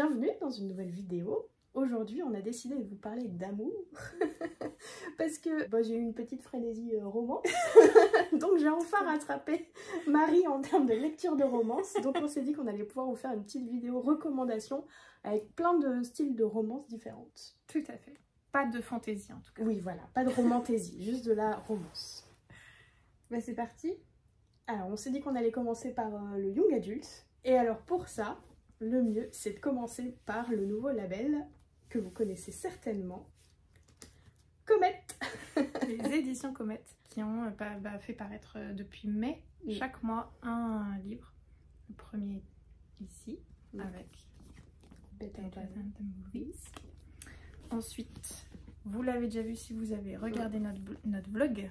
Bienvenue dans une nouvelle vidéo. Aujourd'hui, on a décidé de vous parler d'amour parce que j'ai eu une petite frénésie romance. Donc j'ai enfin rattrapé Marie en termes de lecture de romance. Donc on s'est dit qu'on allait pouvoir vous faire une petite vidéo recommandation avec plein de styles de romance différentes. Tout à fait. Pas de fantaisie en tout cas. Oui, voilà, pas de romantaisie, juste de la romance. Bah c'est parti. Alors on s'est dit qu'on allait commencer par le young adult. Et alors pour ça, le mieux c'est de commencer par le nouveau label que vous connaissez certainement, Comet. Les éditions Comet qui ont fait paraître depuis mai chaque mois un livre. Le premier ici avec Better Than the Movies. Ensuite, vous l'avez déjà vu si vous avez regardé notre vlog,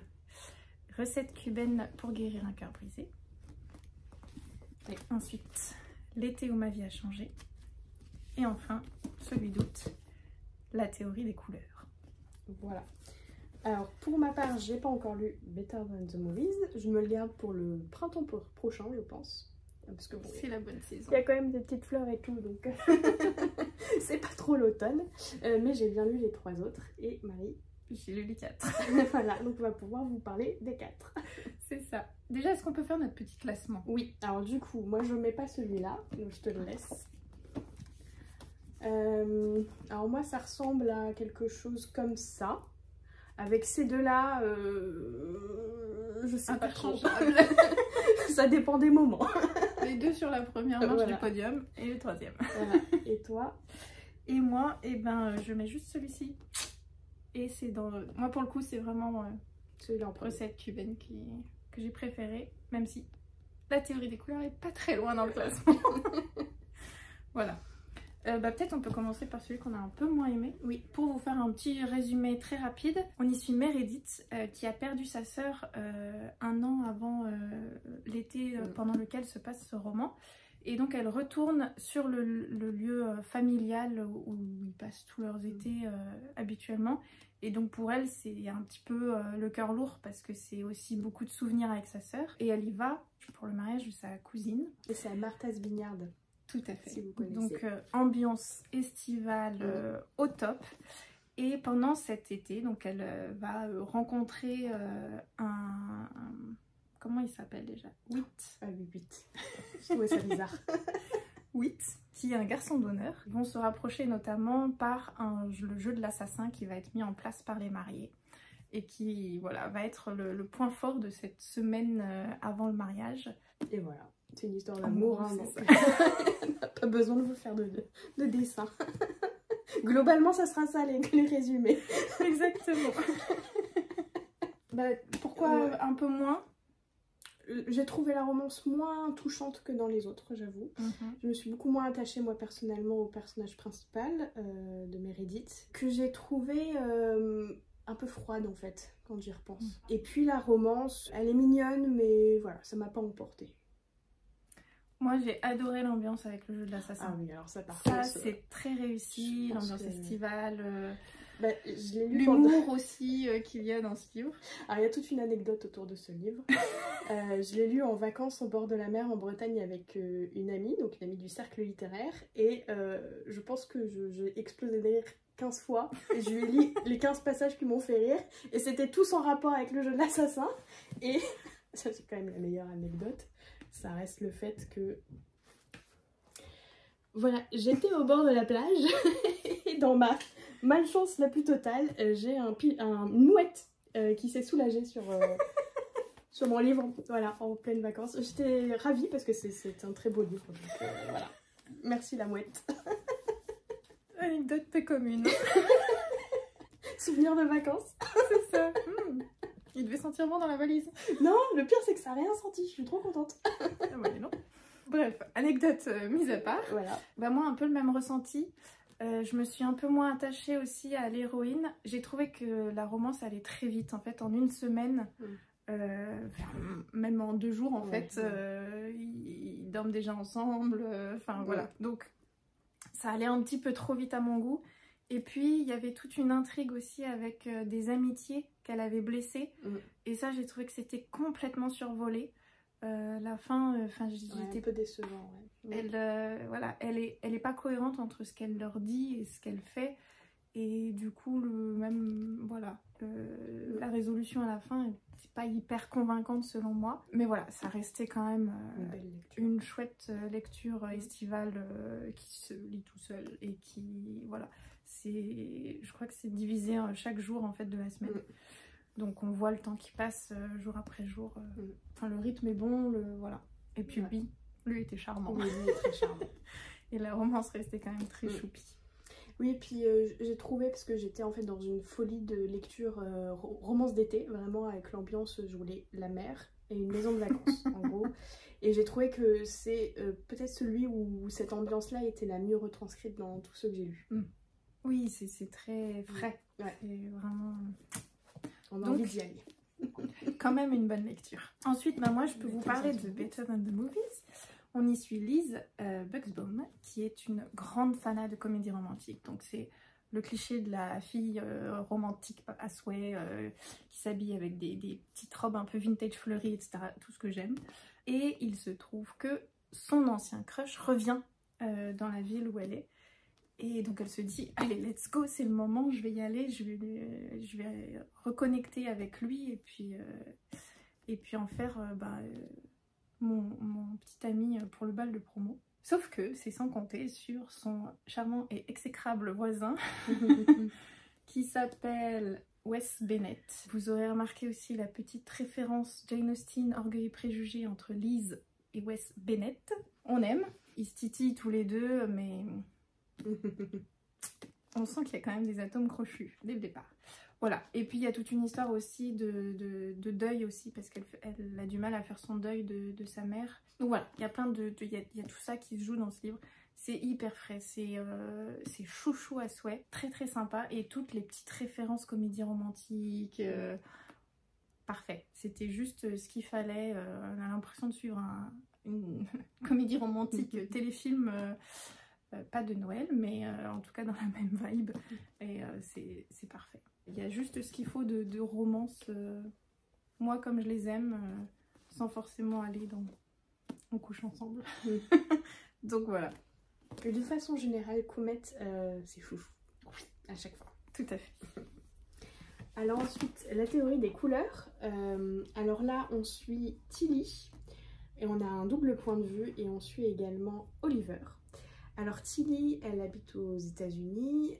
recettes cubaines pour guérir un cœur brisé. Et ensuite, l'été où ma vie a changé. Et enfin, celui d'août, la théorie des couleurs. Voilà. Alors pour ma part, j'ai pas encore lu Better Than the Movies. Je me le garde pour le printemps prochain, je pense. Parce que bon, c'est la bonne saison. Il y a quand même des petites fleurs et tout, donc c'est pas trop l'automne. Mais j'ai bien lu les 3 autres. Et Marie, j'ai lu les 4. Voilà, donc on va pouvoir vous parler des 4. C'est ça. Déjà, est-ce qu'on peut faire notre petit classement? Oui, alors du coup, moi je mets pas celui-là, donc je te le laisse. Alors moi ça ressemble à quelque chose comme ça. Avec ces deux-là, je sais pas trop. Ça dépend des moments. Les deux sur la première marche du podium et le troisième. Voilà. Et toi? Et moi, je mets juste celui-ci. Et c'est dans... Moi pour le coup, c'est vraiment celui-là en recette cubaine que j'ai préférée. Même si la théorie des couleurs est pas très loin dans le classement. Voilà. Peut-être on peut commencer par celui qu'on a un peu moins aimé. Oui, pour vous faire un petit résumé très rapide, on y suit Meredith qui a perdu sa sœur un an avant l'été pendant lequel se passe ce roman. Et donc elle retourne sur le lieu familial où ils passent tous leurs étés habituellement. Et donc pour elle c'est un petit peu le cœur lourd parce que c'est aussi beaucoup de souvenirs avec sa sœur. Et elle y va pour le mariage de sa cousine. Et c'est à Martha's Vineyard. Tout à fait. Si vous connaissez. Donc ambiance estivale au top. Et pendant cet été, donc elle va rencontrer un... Comment il s'appelle déjà? Whit. Ah oui, Whit. Je trouvais ça bizarre. Whit, qui est un garçon d'honneur. Ils vont se rapprocher notamment par le jeu de l'assassin qui va être mis en place par les mariés. Et qui va être le point fort de cette semaine avant le mariage. Et voilà. C'est une histoire d'amour, hein, donc on n'a pas besoin de vous faire de dessin. Globalement, ça sera ça les résumés. Exactement. Pourquoi un peu moins? J'ai trouvé la romance moins touchante que dans les autres, j'avoue. Je me suis beaucoup moins attachée, moi, personnellement, au personnage principal de Meredith, que j'ai trouvé un peu froide, en fait, quand j'y repense. Et puis, la romance, elle est mignonne, mais voilà, ça m'a pas emportée. Moi j'ai adoré l'ambiance avec le jeu de l'assassin. Ah oui, alors ça par contre... c'est très réussi, l'ambiance estivale, l'humour aussi qu'il y a dans ce livre. Alors il y a toute une anecdote autour de ce livre. Je l'ai lu en vacances au bord de la mer en Bretagne avec une amie, donc une amie du cercle littéraire. Et je pense que j'ai explosé de rire 15 fois. Et je lui ai lu les 15 passages qui m'ont fait rire. Et c'était tous en rapport avec le jeu de l'assassin. Et ça c'est quand même la meilleure anecdote. Ça reste le fait que... Voilà, j'étais au bord de la plage et dans ma malchance la plus totale, j'ai une mouette qui s'est soulagée sur mon livre, voilà, en pleine vacances. J'étais ravie parce que c'est un très beau livre, donc voilà. Merci la mouette. Anecdote peu commune. Souvenir de vacances. C'est ça. Il devait sentir bon dans la valise. Non, le pire c'est que ça n'a rien senti, je suis trop contente. Ah ouais, non. Bref, anecdote mise à part. Voilà. Moi un peu le même ressenti. Je me suis un peu moins attachée aussi à l'héroïne. J'ai trouvé que la romance allait très vite en fait, en une semaine. Même en 2 jours en fait. Ils dorment déjà ensemble. Voilà. Donc ça allait un petit peu trop vite à mon goût. Et puis il y avait toute une intrigue aussi avec des amitiés qu'elle avait blessées. Et ça j'ai trouvé que c'était complètement survolé. La fin, j'étais un peu décevant, ouais. voilà, elle est pas cohérente entre ce qu'elle leur dit et ce qu'elle fait. Et du coup, la résolution à la fin, c'est pas hyper convaincante selon moi. Mais voilà, ça restait quand même une chouette lecture estivale qui se lit tout seul et qui, voilà, je crois que c'est divisé chaque jour en fait de la semaine. Donc on voit le temps qui passe jour après jour. Enfin, le rythme est bon, voilà. Et puis lui était charmant. Oui, lui est très charmant. Et la romance restait quand même très choupie. Oui, et puis j'ai trouvé, parce que j'étais en fait dans une folie de lecture romance d'été, vraiment avec l'ambiance, je voulais la mer et une maison de vacances en gros. Et j'ai trouvé que c'est peut-être celui où cette ambiance-là était la mieux retranscrite dans tous ceux que j'ai lus. Oui, c'est très frais. Ouais. Et vraiment... On a envie d'y aller. Quand même une bonne lecture. Ensuite, moi je peux vous parler de Better Than the Movies. On y suit Liz Buxbaum, qui est une grande fanat de comédie romantique. Donc c'est le cliché de la fille romantique à souhait, qui s'habille avec des petites robes un peu vintage fleuries, etc. Tout ce que j'aime. Et il se trouve que son ancien crush revient dans la ville où elle est. Et donc elle se dit, allez, let's go, c'est le moment, je vais y aller, je vais reconnecter avec lui et puis en faire mon petit ami pour le bal de promo. Sauf que c'est sans compter sur son charmant et exécrable voisin qui s'appelle Wes Bennett. Vous aurez remarqué aussi la petite référence Jane Austen, Orgueil et Préjugés entre Liz et Wes Bennett. On aime, ils se titillent tous les deux, mais... on sent qu'il y a quand même des atomes crochus dès le départ. Voilà, et puis il y a toute une histoire aussi de deuil aussi, parce qu'elle a du mal à faire son deuil de sa mère. Donc voilà, il y a plein il y a tout ça qui se joue dans ce livre. C'est hyper frais, c'est chouchou à souhait, très très sympa, et toutes les petites références comédie romantique, parfait. C'était juste ce qu'il fallait. On a l'impression de suivre une comédie romantique téléfilm. Pas de Noël, mais en tout cas dans la même vibe. Et c'est parfait. Il y a juste ce qu'il faut de romance, moi comme je les aime, sans forcément aller on couche ensemble. Donc voilà. Et de façon générale, Comet, c'est chouchou. À chaque fois. Tout à fait. Alors ensuite, la théorie des couleurs. Alors là, on suit Tilly, et on a un double point de vue, et on suit également Oliver. Alors Tilly, elle habite aux États-Unis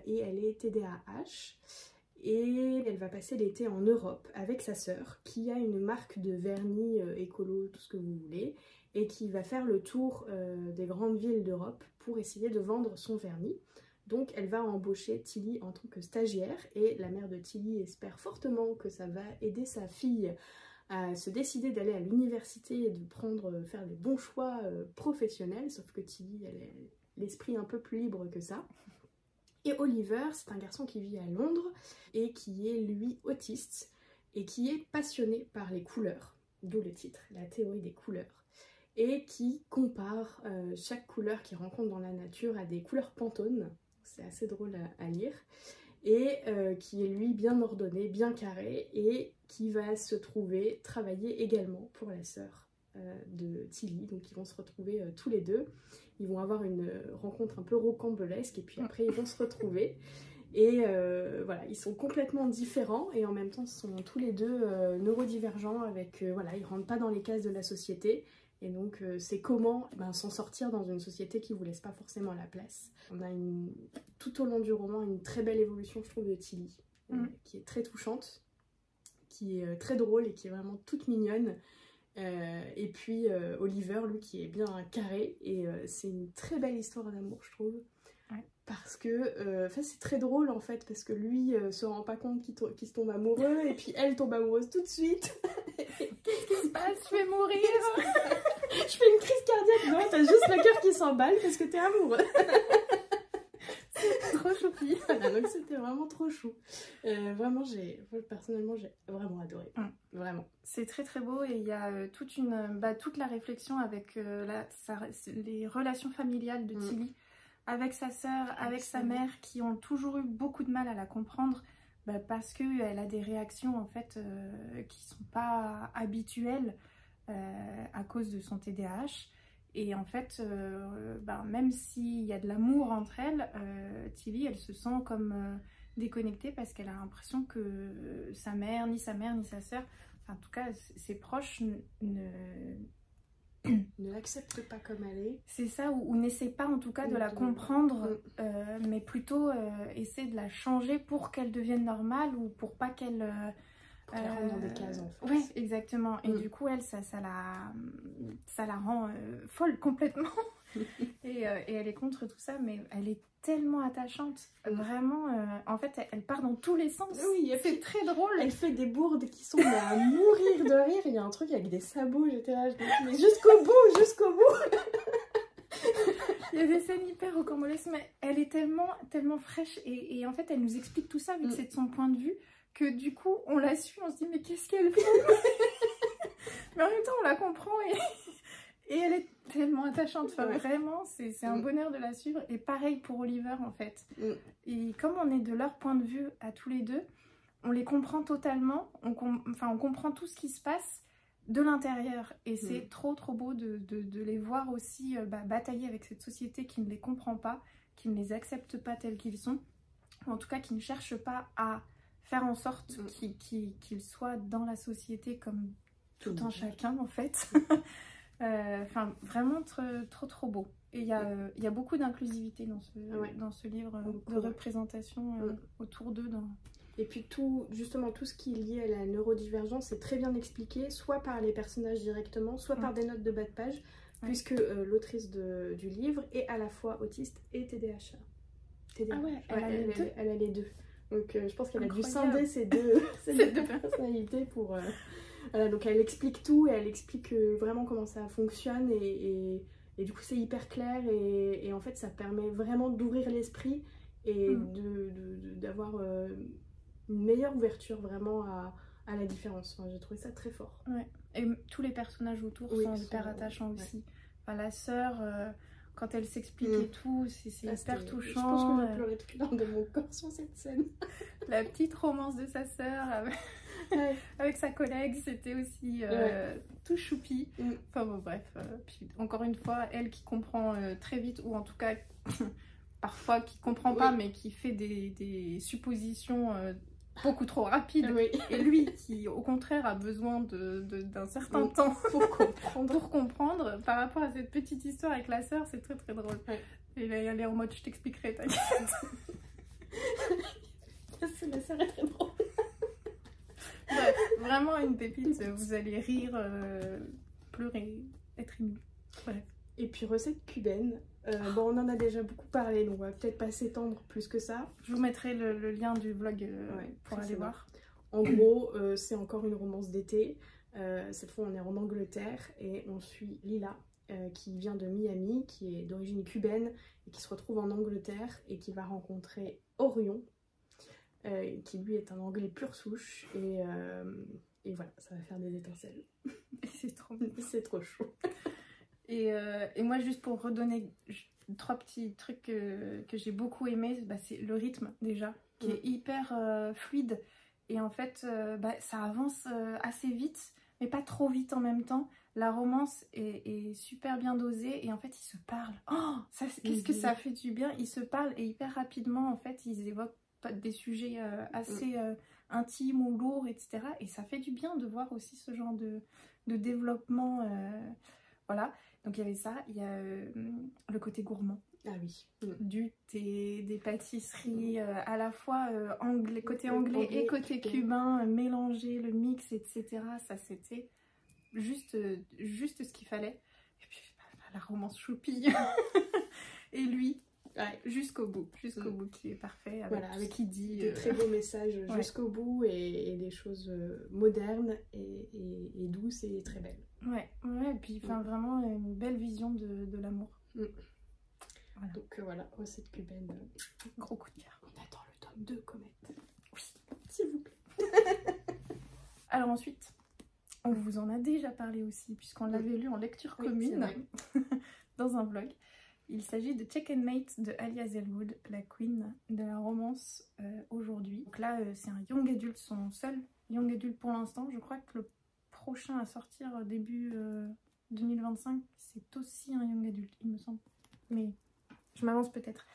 et elle est TDAH et elle va passer l'été en Europe avec sa sœur qui a une marque de vernis écolo, tout ce que vous voulez, et qui va faire le tour des grandes villes d'Europe pour essayer de vendre son vernis. Donc elle va embaucher Tilly en tant que stagiaire et la mère de Tilly espère fortement que ça va aider sa fille à se décider d'aller à l'université et de faire les bons choix professionnels, sauf que Tilly, elle a l'esprit un peu plus libre que ça. Et Oliver, c'est un garçon qui vit à Londres et qui est, lui, autiste et qui est passionné par les couleurs, d'où le titre, la théorie des couleurs, et qui compare chaque couleur qu'il rencontre dans la nature à des couleurs Pantone, c'est assez drôle à lire, et qui est lui bien ordonné, bien carré, et qui va se travailler également pour la sœur de Tilly. Donc ils vont se retrouver tous les deux, ils vont avoir une rencontre un peu rocambolesque, et puis après ils vont se retrouver. Et voilà, ils sont complètement différents, et en même temps sont tous les deux neurodivergents, avec, voilà, ils rentrent pas dans les cases de la société. Et donc c'est comment s'en sortir dans une société qui vous laisse pas forcément la place. On a tout au long du roman une très belle évolution, je trouve, de Tilly, qui est très touchante, qui est très drôle et qui est vraiment toute mignonne. Et puis Oliver, lui, qui est bien carré, et c'est une très belle histoire d'amour, je trouve. Ouais. Parce que c'est très drôle en fait, parce que lui se rend pas compte qu'il se tombe amoureux, et puis elle tombe amoureuse tout de suite. Qu'est-ce qui se passe? Je vais mourir. Je fais une crise cardiaque. Non, t'as juste le cœur qui s'emballe parce que t'es amoureux. C'est trop choupi. Voilà, donc c'était vraiment trop chou. Vraiment, personnellement, j'ai vraiment adoré. Vraiment. C'est très très beau, et il y a toute la réflexion avec les relations familiales de Tilly avec sa sœur, avec sa mère, qui ont toujours eu beaucoup de mal à la comprendre, parce qu'elle a des réactions en fait qui sont pas habituelles à cause de son TDAH. Et en fait, même s'il y a de l'amour entre elles, Tilly, elle se sent comme déconnectée parce qu'elle a l'impression que sa mère, ni sa sœur, enfin, en tout cas ses proches ne l'accepte pas comme elle est. C'est ça, ou n'essaie pas en tout cas de la comprendre, mais plutôt essaie de la changer pour qu'elle devienne normale ou pour pas qu'elle... pour qu'elle rentre dans des cases en fait. Oui, exactement. Et du coup, elle, ça la rend folle complètement. et elle est contre tout ça, mais elle est tellement attachante. Vraiment, en fait, elle part dans tous les sens. Oui, c'est très drôle. Elle fait des bourdes qui sont à mourir de rire. Il y a un truc avec des sabots, j'étais là, mais jusqu'au bout, jusqu'au bout. Il y a des scènes hyper rocambolesques, mais elle est tellement fraîche. Et en fait, elle nous explique tout ça, vu que c'est de son point de vue, que du coup, on la suit, on se dit, mais qu'est-ce qu'elle fait? Mais en même temps, on la comprend et elle est tellement attachante. Enfin, vraiment, c'est un bonheur de la suivre. Et pareil pour Oliver, en fait. Et comme on est de leur point de vue à tous les deux, on les comprend totalement. On comprend tout ce qui se passe de l'intérieur. Et c'est trop beau de les voir aussi batailler avec cette société qui ne les comprend pas, qui ne les accepte pas tels qu'ils sont. Ou en tout cas, qui ne cherche pas à faire en sorte qu'ils soient dans la société comme tout un chacun, en fait. Enfin, vraiment trop beau. Et il y a beaucoup d'inclusivité dans ce livre, de représentation autour d'eux. Et puis justement tout ce qui est lié à la neurodivergence est très bien expliqué, soit par les personnages directement, soit par des notes de bas de page, puisque l'autrice du livre est à la fois autiste et TDAH. Ah ouais, elle a les deux. Donc je pense qu'elle a dû scinder ces deux personnalités pour... Voilà, donc elle explique tout et elle explique vraiment comment ça fonctionne et du coup c'est hyper clair et en fait ça permet vraiment d'ouvrir l'esprit et d'avoir une meilleure ouverture vraiment à la différence. Enfin, j'ai trouvé ça très fort. Ouais. Et tous les personnages autour sont hyper attachants aussi. Enfin, la sœur, quand elle s'explique et tout, c'est hyper touchant. Je pense que j'ai pleuré toutes les larmes de mon corps sur cette scène. La petite romance de sa sœur avec sa collègue, c'était aussi tout choupi. Enfin bon, bref. Puis, encore une fois, elle qui comprend très vite, ou en tout cas parfois qui comprend pas, mais qui fait des suppositions beaucoup trop rapides. Et lui qui au contraire a besoin d'un certain temps pour comprendre. Par rapport à cette petite histoire avec la sœur, c'est très drôle. Et là, elle est en mode je t'expliquerai, t'inquiète. La sœur est très drôle. Bref, vraiment une pépite, vous allez rire, pleurer, être ému. Bref. Et puis recette cubaine, bon on en a déjà beaucoup parlé, donc on va peut-être pas s'étendre plus que ça. Je vous mettrai le lien du vlog pour aller voir. En gros, c'est encore une romance d'été, cette fois on est en Angleterre et on suit Lila, qui vient de Miami, qui est d'origine cubaine et qui se retrouve en Angleterre et qui va rencontrer Orion, qui lui est un anglais pure souche et voilà, ça va faire des étincelles. C'est trop chaud. Et moi, juste pour redonner 3 petits trucs que j'ai beaucoup aimé, c'est le rythme déjà, qui est hyper fluide. Et en fait, ça avance assez vite, mais pas trop vite en même temps. La romance est super bien dosée et en fait, ils se parlent. Oh, qu'est-ce que ça fait du bien. Ils se parlent et hyper rapidement, en fait, ils évoquent des sujets assez intimes ou lourds, etc. Et ça fait du bien de voir aussi ce genre de développement. Voilà. Donc il y avait ça, il y a le côté gourmand. Ah oui. Du thé, des pâtisseries, à la fois côté anglais et côté cubain, mélanger le mix, etc. Ça c'était juste ce qu'il fallait. Et puis la romance choupi. Et lui, jusqu'au bout qui est parfait, avec qui dit des très beaux messages jusqu'au bout et des choses modernes et douces et très belles. Et puis vraiment une belle vision de l'amour. Voilà. Donc voilà, recette cubaine. Gros coup de cœur. On attend le tome 2, Comète. Oui, s'il vous plaît. Alors ensuite, on vous en a déjà parlé aussi, puisqu'on l'avait lu en lecture commune dans un vlog. Il s'agit de Checkmate de Alia Zellwood, la queen de la romance aujourd'hui. Donc là, c'est un young adulte, son seul young adulte pour l'instant. Je crois que le prochain à sortir début 2025, c'est aussi un young adulte, il me semble. Mais je m'avance peut-être.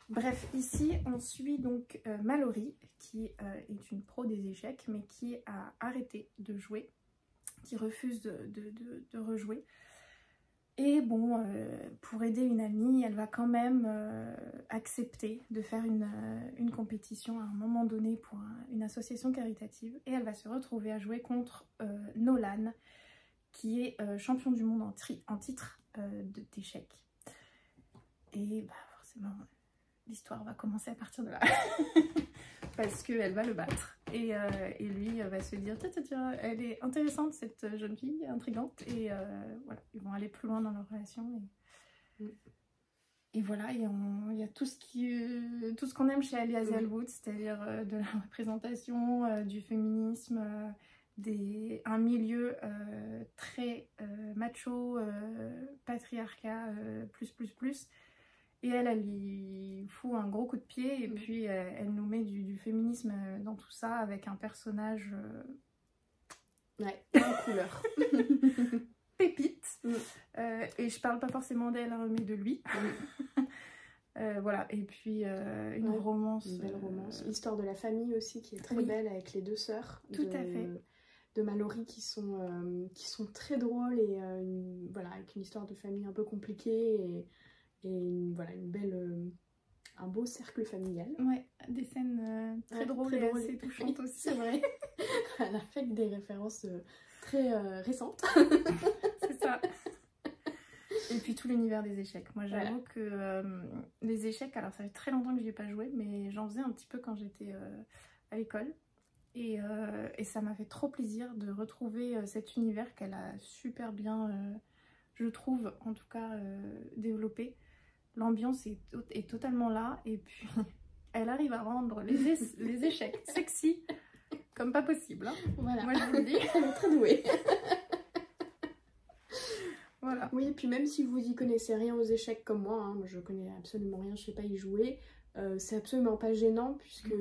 Bref, ici on suit donc Mallory, qui est une pro des échecs, mais qui a arrêté de jouer, qui refuse de rejouer. Et bon, pour aider une amie, elle va quand même accepter de faire une compétition à un moment donné pour une association caritative. Et elle va se retrouver à jouer contre Nolan, qui est champion du monde en titre d'échecs. Et bah, forcément, l'histoire va commencer à partir de là. Parce qu'elle va le battre. Et lui va se dire, tiens, elle est intéressante cette jeune fille, intrigante. Et voilà, ils vont aller plus loin dans leur relation. Et voilà, il y a tout ce qu'on aime chez Ali Hazelwood, c'est-à-dire de la représentation, du féminisme, un milieu très macho, patriarcat, plus. Et elle lui fout un gros coup de pied et puis elle nous met du féminisme dans tout ça avec un personnage ouais, en couleur. Pépite. Et je parle pas forcément d'elle, mais de lui. Voilà, et puis une romance. Une belle romance. L'histoire de la famille aussi qui est très belle avec les deux sœurs. Tout à fait. De Mallory qui sont très drôles et voilà, avec une histoire de famille un peu compliquée et voilà, un beau cercle familial. Ouais, des scènes très drôles et assez touchantes aussi. C'est vrai. Elle a fait des références très récentes. C'est ça. Et puis tout l'univers des échecs. Moi j'avoue que les échecs, alors ça fait très longtemps que j'y ai pas joué, mais j'en faisais un petit peu quand j'étais à l'école. Et ça m'a fait trop plaisir de retrouver cet univers qu'elle a super bien, je trouve, en tout cas, développé. L'ambiance est totalement là. Et puis, elle arrive à rendre les échecs sexy comme pas possible. Hein. Voilà. Moi, je vous le dis. Elle est très douée. Voilà. Oui, et puis même si vous y connaissez rien aux échecs comme moi, hein, je connais absolument rien, je sais pas y jouer. C'est absolument pas gênant puisque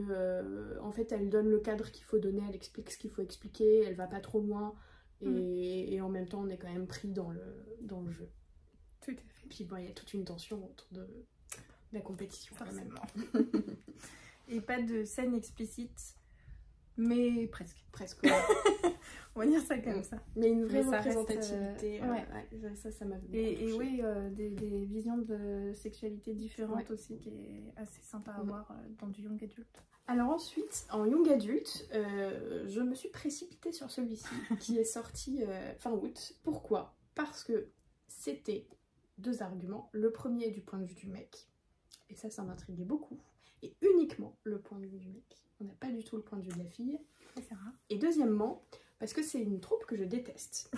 en fait elle donne le cadre qu'il faut donner, elle explique ce qu'il faut expliquer, elle va pas trop loin et en même temps on est quand même pris dans le jeu. Tout à fait. Puis bon, il y a toute une tension autour de la compétition quand même. Et pas de scène explicite, mais presque. Presque. On va dire ça comme ça. Mais une vraie représentativité. Ça m'a et oui, des visions de sexualité différentes aussi, qui est assez sympa à voir dans du young adulte. Alors ensuite, en young adulte, je me suis précipitée sur celui-ci qui est sorti fin août. Pourquoi? Parce que c'était deux arguments. Le premier du point de vue du mec, et ça m'intriguait beaucoup, et uniquement le point de vue du mec. On n'a pas du tout le point de vue de la fille. Et deuxièmement, parce que c'est une troupe que je déteste,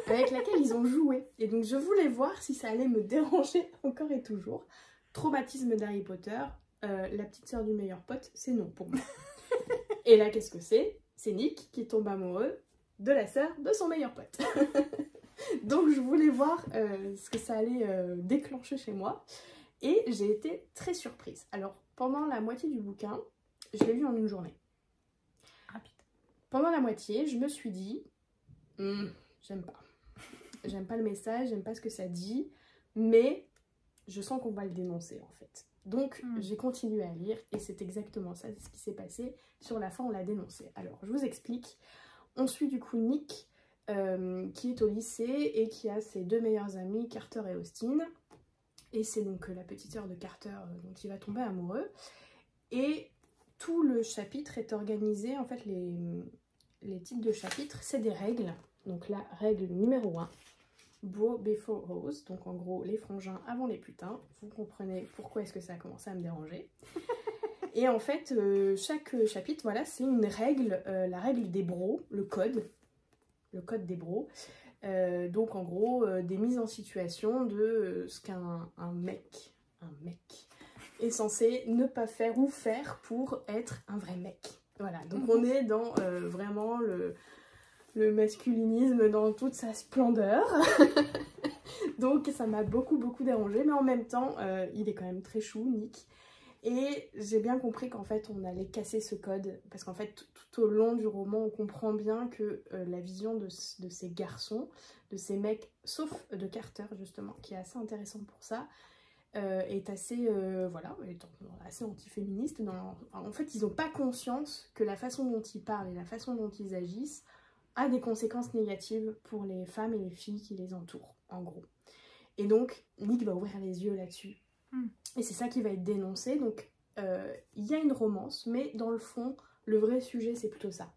avec laquelle ils ont joué. Et donc je voulais voir si ça allait me déranger encore et toujours. Traumatisme d'Harry Potter, la petite sœur du meilleur pote, c'est non pour moi. Et là, qu'est-ce que c'est? C'est Nick qui tombe amoureux de la sœur de son meilleur pote. Donc je voulais voir ce que ça allait déclencher chez moi. Et j'ai été très surprise. Alors, pendant la moitié du bouquin, je l'ai lu en une journée. Rapide. Pendant la moitié, je me suis dit, j'aime pas. J'aime pas le message, j'aime pas ce que ça dit, mais je sens qu'on va le dénoncer en fait. Donc j'ai continué à lire et c'est exactement ça, c'est ce qui s'est passé. Sur la fin, on l'a dénoncé. Alors, je vous explique. On suit du coup Nick, qui est au lycée et qui a ses deux meilleurs amis, Carter et Austin. Et c'est donc la petite sœur de Carter dont il va tomber amoureux. Et tout le chapitre est organisé, en fait les titres de chapitre, c'est des règles. Donc la règle numéro 1, Bro before Rose, donc en gros les frangins avant les putains. Vous comprenez pourquoi est-ce que ça a commencé à me déranger. Et en fait, chaque chapitre, voilà, c'est une règle, la règle des bros, le code des bros. Donc en gros, des mises en situation de ce qu'un mec est censé ne pas faire ou faire pour être un vrai mec. Voilà, donc on est dans vraiment le masculinisme dans toute sa splendeur. Donc ça m'a beaucoup dérangée, mais en même temps, il est quand même très chou, Nick. Et j'ai bien compris qu'en fait on allait casser ce code, parce qu'en fait tout au long du roman on comprend bien que la vision de ces garçons, de ces mecs, sauf de Carter justement, qui est assez intéressant pour ça, est assez, voilà, est assez antiféministe. En fait ils n'ont pas conscience que la façon dont ils parlent et la façon dont ils agissent a des conséquences négatives pour les femmes et les filles qui les entourent, en gros. Et donc Nick va ouvrir les yeux là-dessus. Et c'est ça qui va être dénoncé. Donc il y a une romance, mais dans le fond, le vrai sujet c'est plutôt ça,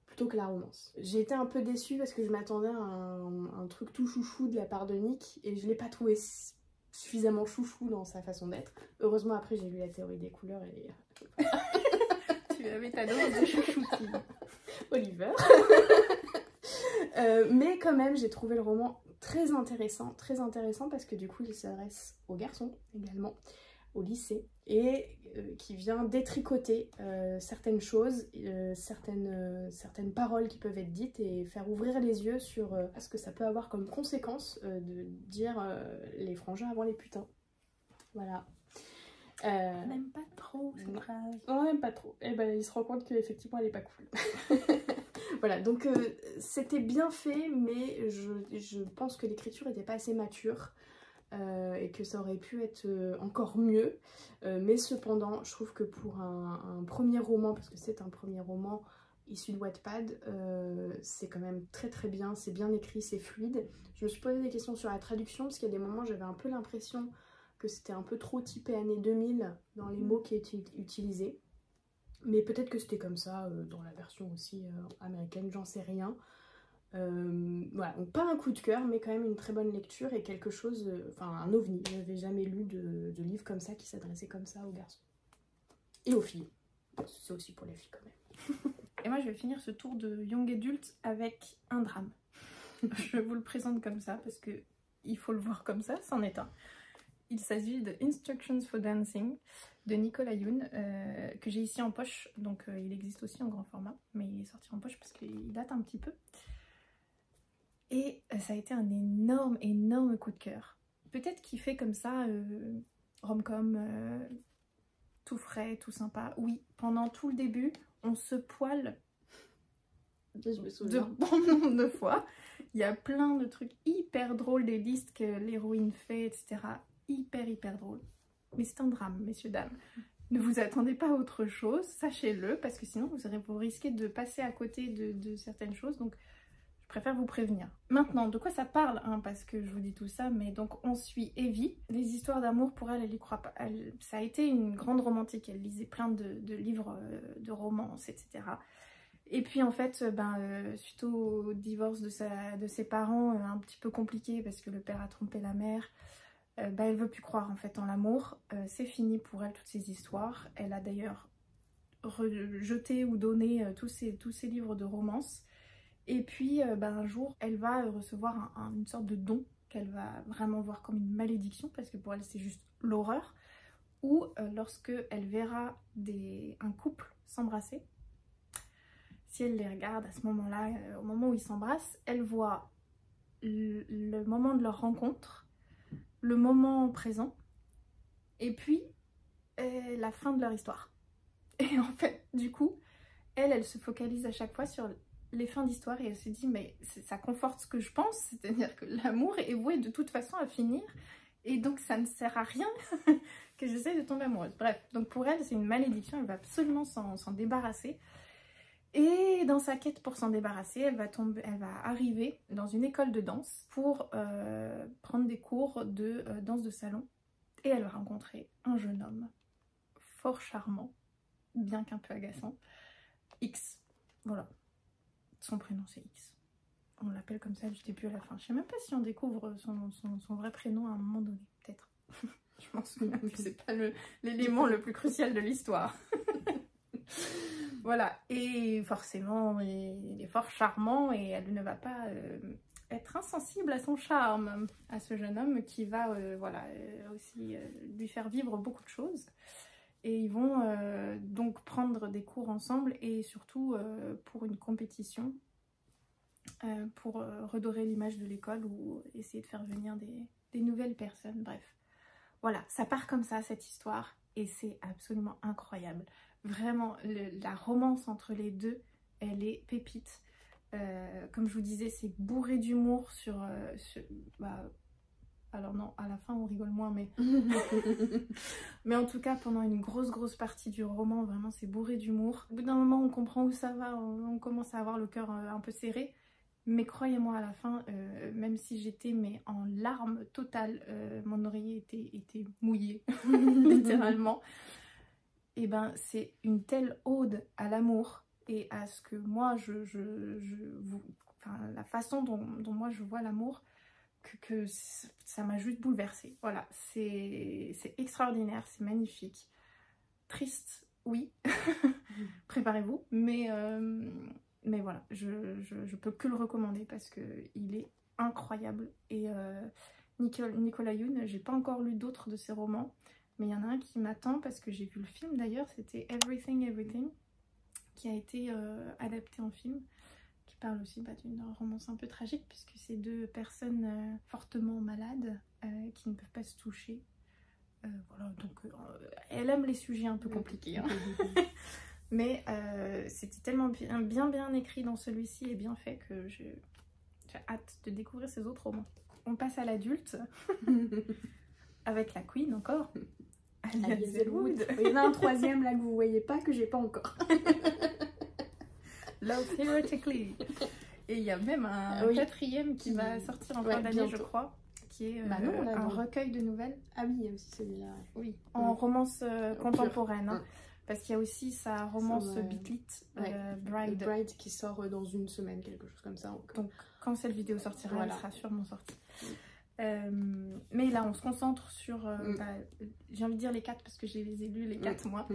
plutôt que la romance. J'ai été un peu déçue parce que je m'attendais à un truc tout chouchou de la part de Nick, et je l'ai pas trouvé suffisamment chouchou dans sa façon d'être. Heureusement après j'ai lu la théorie des couleurs et... Tu avais ta dose de chouchoutis. Oliver. Mais quand même j'ai trouvé le roman très intéressant parce que du coup il s'adresse aux garçons également, au lycée, et qui vient détricoter certaines choses, certaines paroles qui peuvent être dites, et faire ouvrir les yeux sur ce que ça peut avoir comme conséquence de dire les frangins avant les putains. Voilà. On n'aime pas trop cette phrase. On n'aime pas trop. Et ben il se rend compte qu'effectivement elle est pas cool. Voilà, donc c'était bien fait, mais je pense que l'écriture n'était pas assez mature et que ça aurait pu être encore mieux. Mais cependant, je trouve que pour un premier roman, parce que c'est un premier roman issu de Wattpad, c'est quand même très très bien, c'est bien écrit, c'est fluide. Je me suis posé des questions sur la traduction, parce qu'il y a des moments j'avais un peu l'impression que c'était un peu trop typé années 2000 dans les mots qui étaient utilisés. Mais peut-être que c'était comme ça dans la version aussi américaine, j'en sais rien. Voilà, donc pas un coup de cœur, mais quand même une très bonne lecture et quelque chose, enfin un ovni. Je n'avais jamais lu de livre comme ça qui s'adressait comme ça aux garçons. Et aux filles. C'est aussi pour les filles quand même. Et moi je vais finir ce tour de Young Adult avec un drame. Je vous le présente comme ça parce que il faut le voir comme ça, c'en est un. Il s'agit de Instructions for Dancing de Nicolas Yoon, que j'ai ici en poche, donc il existe aussi en grand format, mais il est sorti en poche parce qu'il date un petit peu. Et ça a été un énorme coup de cœur. Peut-être qu'il fait comme ça, rom-com, tout frais, tout sympa. Oui, pendant tout le début, on se poile de bon nombre de fois. Il y a plein de trucs hyper drôles, des listes que l'héroïne fait, etc. Hyper drôle. Mais c'est un drame, messieurs, dames. Ne vous attendez pas à autre chose, sachez-le, parce que sinon vous risquez de passer à côté de certaines choses, donc je préfère vous prévenir. Maintenant, de quoi ça parle, hein, parce que je vous dis tout ça, mais donc on suit Evie. Les histoires d'amour, pour elle y croit pas. Ça a été une grande romantique, elle lisait plein de livres de romances, etc. Et puis en fait, suite au divorce de ses parents, un petit peu compliqué, parce que le père a trompé la mère, elle veut plus croire en fait en l'amour, c'est fini pour elle toutes ces histoires. Elle a d'ailleurs rejeté ou donné tous ces livres de romance. Et puis un jour elle va recevoir une sorte de don qu'elle va vraiment voir comme une malédiction, parce que pour elle c'est juste l'horreur, ou lorsque elle verra un couple s'embrasser, si elle les regarde à ce moment-là, au moment où ils s'embrassent, elle voit le moment de leur rencontre, le moment présent, et puis la fin de leur histoire. Et en fait, du coup, elle se focalise à chaque fois sur les fins d'histoire, et elle se dit, mais ça conforte ce que je pense, c'est-à-dire que l'amour est voué de toute façon à finir, et donc ça ne sert à rien que j'essaie de tomber amoureuse. Bref, donc pour elle, c'est une malédiction, elle va absolument s'en débarrasser. Et dans sa quête pour s'en débarrasser, elle va arriver dans une école de danse pour prendre des cours de danse de salon. Et elle va rencontrer un jeune homme fort charmant, bien qu'un peu agaçant, X. Voilà, son prénom c'est X. On l'appelle comme ça du début à la fin. Je sais même pas si on découvre son vrai prénom à un moment donné, peut-être. Je m'en souviens plus, c'est pas l'élément le plus crucial de l'histoire. Voilà, et forcément il est fort charmant, et elle ne va pas être insensible à son charme, à ce jeune homme qui va aussi lui faire vivre beaucoup de choses. Et ils vont donc prendre des cours ensemble, et surtout pour une compétition, pour redorer l'image de l'école, ou essayer de faire venir des nouvelles personnes. Bref, voilà, ça part comme ça cette histoire. et c'est absolument incroyable. Vraiment, la romance entre les deux, elle est pépite. Comme je vous disais, c'est bourré d'humour alors non, à la fin on rigole moins, mais mais en tout cas pendant une grosse partie du roman, vraiment c'est bourré d'humour. Au bout d'un moment on comprend où ça va, on commence à avoir le cœur un peu serré, mais croyez-moi à la fin, même si j'étais en larmes totales, mon oreiller était mouillé littéralement. Et ben c'est une telle ode à l'amour et à ce que moi la façon dont moi je vois l'amour, que ça m'a juste bouleversée. Voilà, c'est extraordinaire, c'est magnifique. Triste, oui, préparez-vous, mais voilà, je peux que le recommander parce qu'il est incroyable. Et Nicolas Yoon, j'ai pas encore lu d'autres de ses romans, mais il y en a un qui m'attend parce que j'ai vu le film d'ailleurs, c'était Everything Everything, qui a été adapté en film, qui parle aussi d'une romance un peu tragique puisque c'est deux personnes fortement malades qui ne peuvent pas se toucher. Voilà, donc elle aime les sujets un peu compliqués, hein. Mais c'était tellement bien écrit dans celui-ci et bien fait que j'ai hâte de découvrir ses autres romans. On passe à l'adulte avec la Queen encore, Alia Hazelwood. Il y en a un troisième là que vous voyez pas, que j'ai pas encore. Love Theoretically. Et il y a même un quatrième qui va sortir en fin d'année, je crois, qui est un recueil de nouvelles. Ah oui, il y a aussi celui-là. Oui, en romance contemporaine. Hein, parce qu'il y a aussi sa romance Beat It, Bride. Qui sort dans une semaine, quelque chose comme ça. Donc quand cette vidéo sortira, elle sera sûrement sortie. Mais là on se concentre sur j'ai envie de dire les 4 parce que je les ai lus les 4 moi.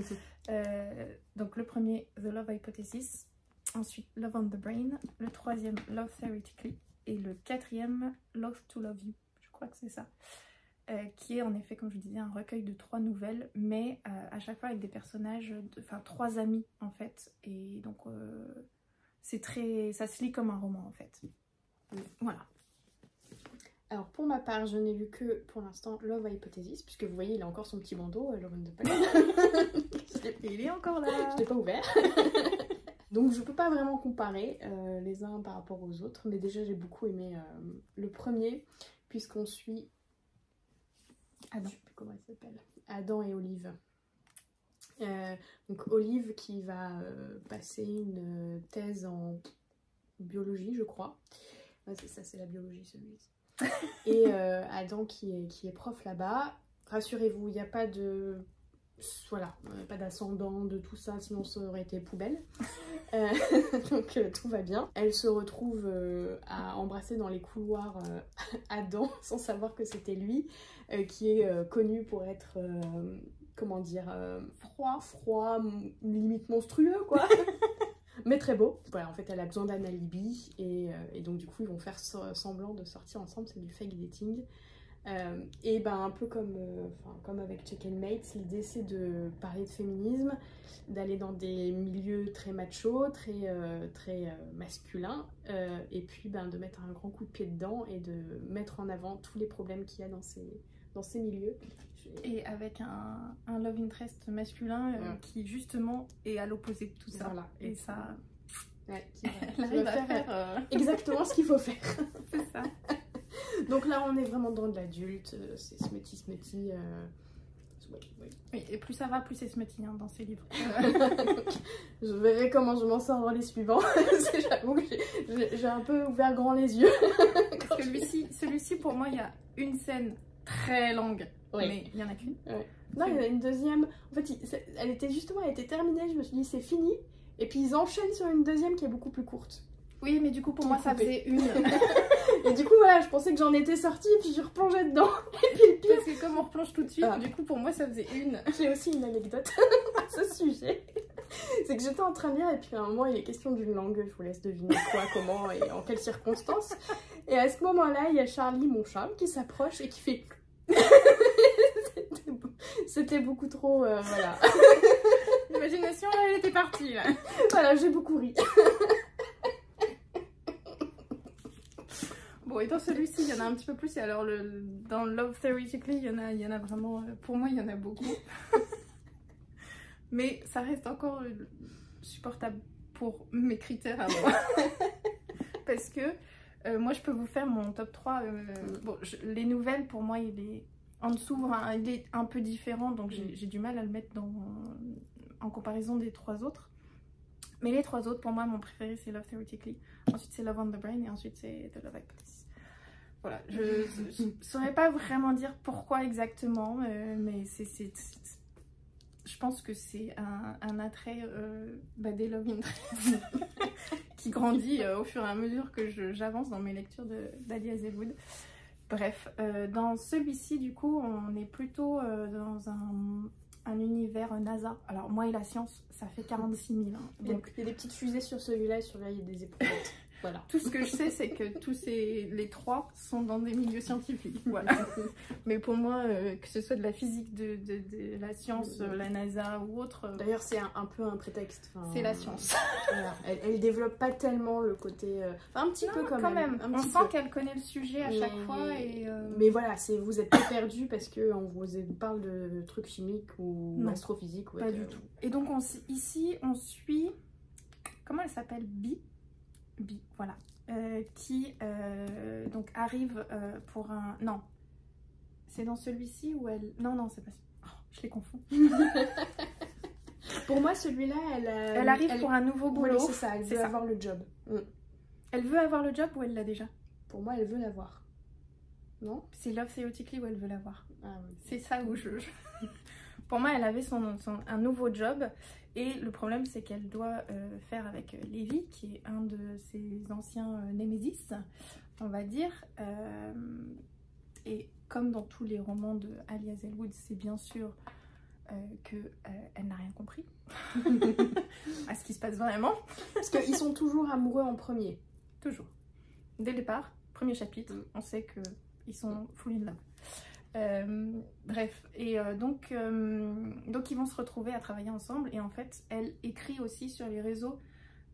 Donc le premier, The Love Hypothesis, ensuite Love on the Brain, le troisième Love Theoretically et le quatrième Love to Love You, je crois que c'est ça, qui est en effet, comme je vous disais, un recueil de 3 nouvelles, mais à chaque fois avec des personnages, 3 amis en fait, et donc ça se lit comme un roman en fait. Voilà. Alors pour ma part, je n'ai lu que pour l'instant Love Hypothesis, puisque vous voyez il a encore son petit bandeau, Love on the Brain. Il est encore là. Je l'ai pas ouvert. Donc je peux pas vraiment comparer les uns par rapport aux autres, mais déjà j'ai beaucoup aimé le premier, puisqu'on suit Adam, je sais plus comment elle s'appelle, Adam et Olive. Donc Olive qui va passer une thèse en biologie, je crois. Ouais, c'est ça, c'est la biologie celui-ci. Et Adam qui est prof là-bas. Rassurez-vous, il n'y a pas de... Voilà, pas d'ascendant, de tout ça, sinon ça aurait été poubelle. Donc tout va bien. Elle se retrouve à embrasser dans les couloirs Adam, sans savoir que c'était lui, qui est connu pour être, comment dire, froid, limite monstrueux, quoi. Mais très beau. Voilà, en fait, elle a besoin d'un alibi, et donc du coup, ils vont faire semblant de sortir ensemble, c'est du fake dating. Et ben un peu comme avec Chicken Mates, l'idée c'est de parler de féminisme, d'aller dans des milieux très machos, très masculins, et puis de mettre un grand coup de pied dedans et de mettre en avant tous les problèmes qu'il y a dans ces milieux. Et avec un love interest masculin qui justement est à l'opposé de tout ça. Voilà. Et ça... Ouais, elle arrive à faire exactement ce qu'il faut faire. C'est ça. Donc là on est vraiment dans de l'adulte, c'est smutty. Oui, et plus ça va, plus c'est smutty dans ces livres. Je verrai comment je m'en sors dans les suivants. J'avoue que j'ai un peu ouvert grand les yeux. Parce que celui-ci pour moi il y a une scène très longue, mais il n'y en a qu'une. Non, il y en a une deuxième. En fait, elle était terminée, je me suis dit c'est fini. Et puis ils enchaînent sur une deuxième qui est beaucoup plus courte. Oui, mais du coup, pour moi, ça faisait une. Et du coup, voilà, je pensais que j'en étais sortie, puis je replongeais dedans. Et puis le pire... Parce que comme on replonge tout de suite, du coup, pour moi, ça faisait une. J'ai aussi une anecdote à ce sujet. C'est que j'étais en train de lire, et puis à un moment, il est question d'une langue. Je vous laisse deviner quoi, comment et en quelles circonstances. Et à ce moment-là, il y a Charlie, mon chat, qui s'approche et qui fait... C'était beaucoup trop... voilà. L'imagination, elle était partie, là. Voilà, j'ai beaucoup ri. Bon, et dans celui-ci, il y en a un petit peu plus. Et alors, dans Love Theoretically, il y en a vraiment... Pour moi, il y en a beaucoup. Mais ça reste encore supportable pour mes critères à moi. Parce que moi, je peux vous faire mon top 3. Bon, les nouvelles, pour moi, il est en dessous, hein, il est un peu différent. Donc, j'ai du mal à le mettre en comparaison des 3 autres. Mais les 3 autres, pour moi, mon préféré, c'est Love Theoretically. Ensuite, c'est Love on the Brain. Et ensuite, c'est The Love Hypothesis. Voilà, je ne saurais pas vraiment dire pourquoi exactement, mais je pense que c'est un attrait des Love Interest qui grandit au fur et à mesure que j'avance dans mes lectures d'Ali Hazelwood. Bref, dans celui-ci, du coup, on est plutôt dans un univers NASA. Alors, moi et la science, ça fait 46 000. Hein, donc... Il y a des petites fusées sur celui-là et sur là, il y a des éprouvettes. Voilà. Tout ce que je sais, c'est que les 3 sont dans des milieux scientifiques. Voilà. Mais pour moi, que ce soit de la physique, de la science, la NASA ou autre... D'ailleurs, c'est un peu un prétexte. C'est la science. Voilà. Elle développe pas tellement le côté... un petit peu quand même. On sent qu'elle connaît le sujet à chaque fois. Mais voilà, vous êtes pas perdu parce qu'on vous parle de trucs chimiques ou astrophysiques. Pas du tout. Et donc, ici, on suit... Comment elle s'appelle? Bi, voilà, qui donc arrive pour un... Non, c'est dans celui-ci où elle... Non, c'est pas ça. Oh, je les confonds. Pour moi, celui-là, elle arrive pour un nouveau boulot. Oui, c'est ça, elle veut avoir le job. Elle veut avoir le job ou elle l'a déjà? Pour moi, elle veut l'avoir. Non? C'est Love Theoretically où elle veut l'avoir. Ah, oui. C'est ça où Pour moi, elle avait un nouveau job. Et le problème, c'est qu'elle doit faire avec Levi, qui est un de ses anciens Némésis, on va dire. Et comme dans tous les romans de Ali Hazelwood, c'est bien sûr qu'elle n'a rien compris à ce qui se passe vraiment. Parce qu'ils sont toujours amoureux en premier. Toujours. Dès le départ, premier chapitre, on sait qu'ils sont full in love. Bref, et donc ils vont se retrouver à travailler ensemble, et en fait elle écrit aussi sur les réseaux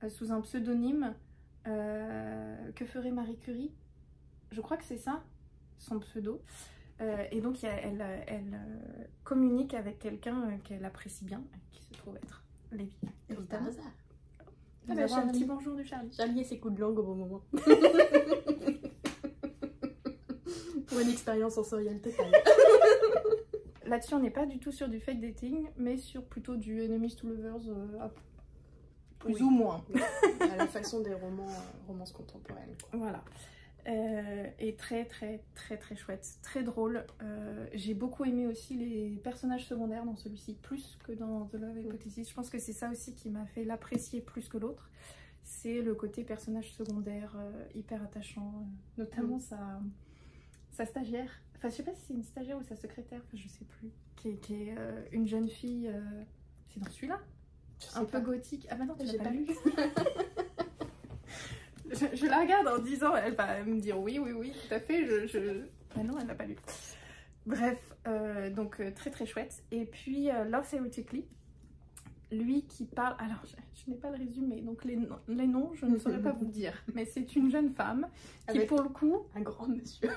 sous un pseudonyme. Que ferait Marie Curie? Je crois que c'est ça, son pseudo. Et donc elle communique avec quelqu'un qu'elle apprécie bien, qui se trouve être Lévi. Par hasard. Nous avons un petit bonjour du Charlie. Charlie et ses coups de langue au bon moment. Pour une expérience sensorielle totale. Là-dessus, on n'est pas du tout sur du fake dating, mais sur plutôt du enemies to lovers, plus ou moins. À la façon des romances contemporaines. Quoi. Voilà. Et très chouette, très drôle. J'ai beaucoup aimé aussi les personnages secondaires dans celui-ci, plus que dans The Love Hypothesis. Je pense que c'est ça aussi qui m'a fait l'apprécier plus que l'autre. C'est le côté personnage secondaire hyper attachant, notamment sa stagiaire, enfin je sais pas si c'est une stagiaire ou sa secrétaire, enfin, je sais plus, qui est une jeune fille, c'est dans celui-là, un peu gothique. Ah bah non, tu l'as pas lu. je la regarde en disant, elle va me dire oui, tout à fait, ah non, elle l'a pas lu. Bref, donc très chouette. Et puis Love Theoretically, lui qui parle, alors je n'ai pas le résumé, donc les noms je ne saurais pas vous dire, mais c'est une jeune femme qui avec pour le coup... un grand monsieur.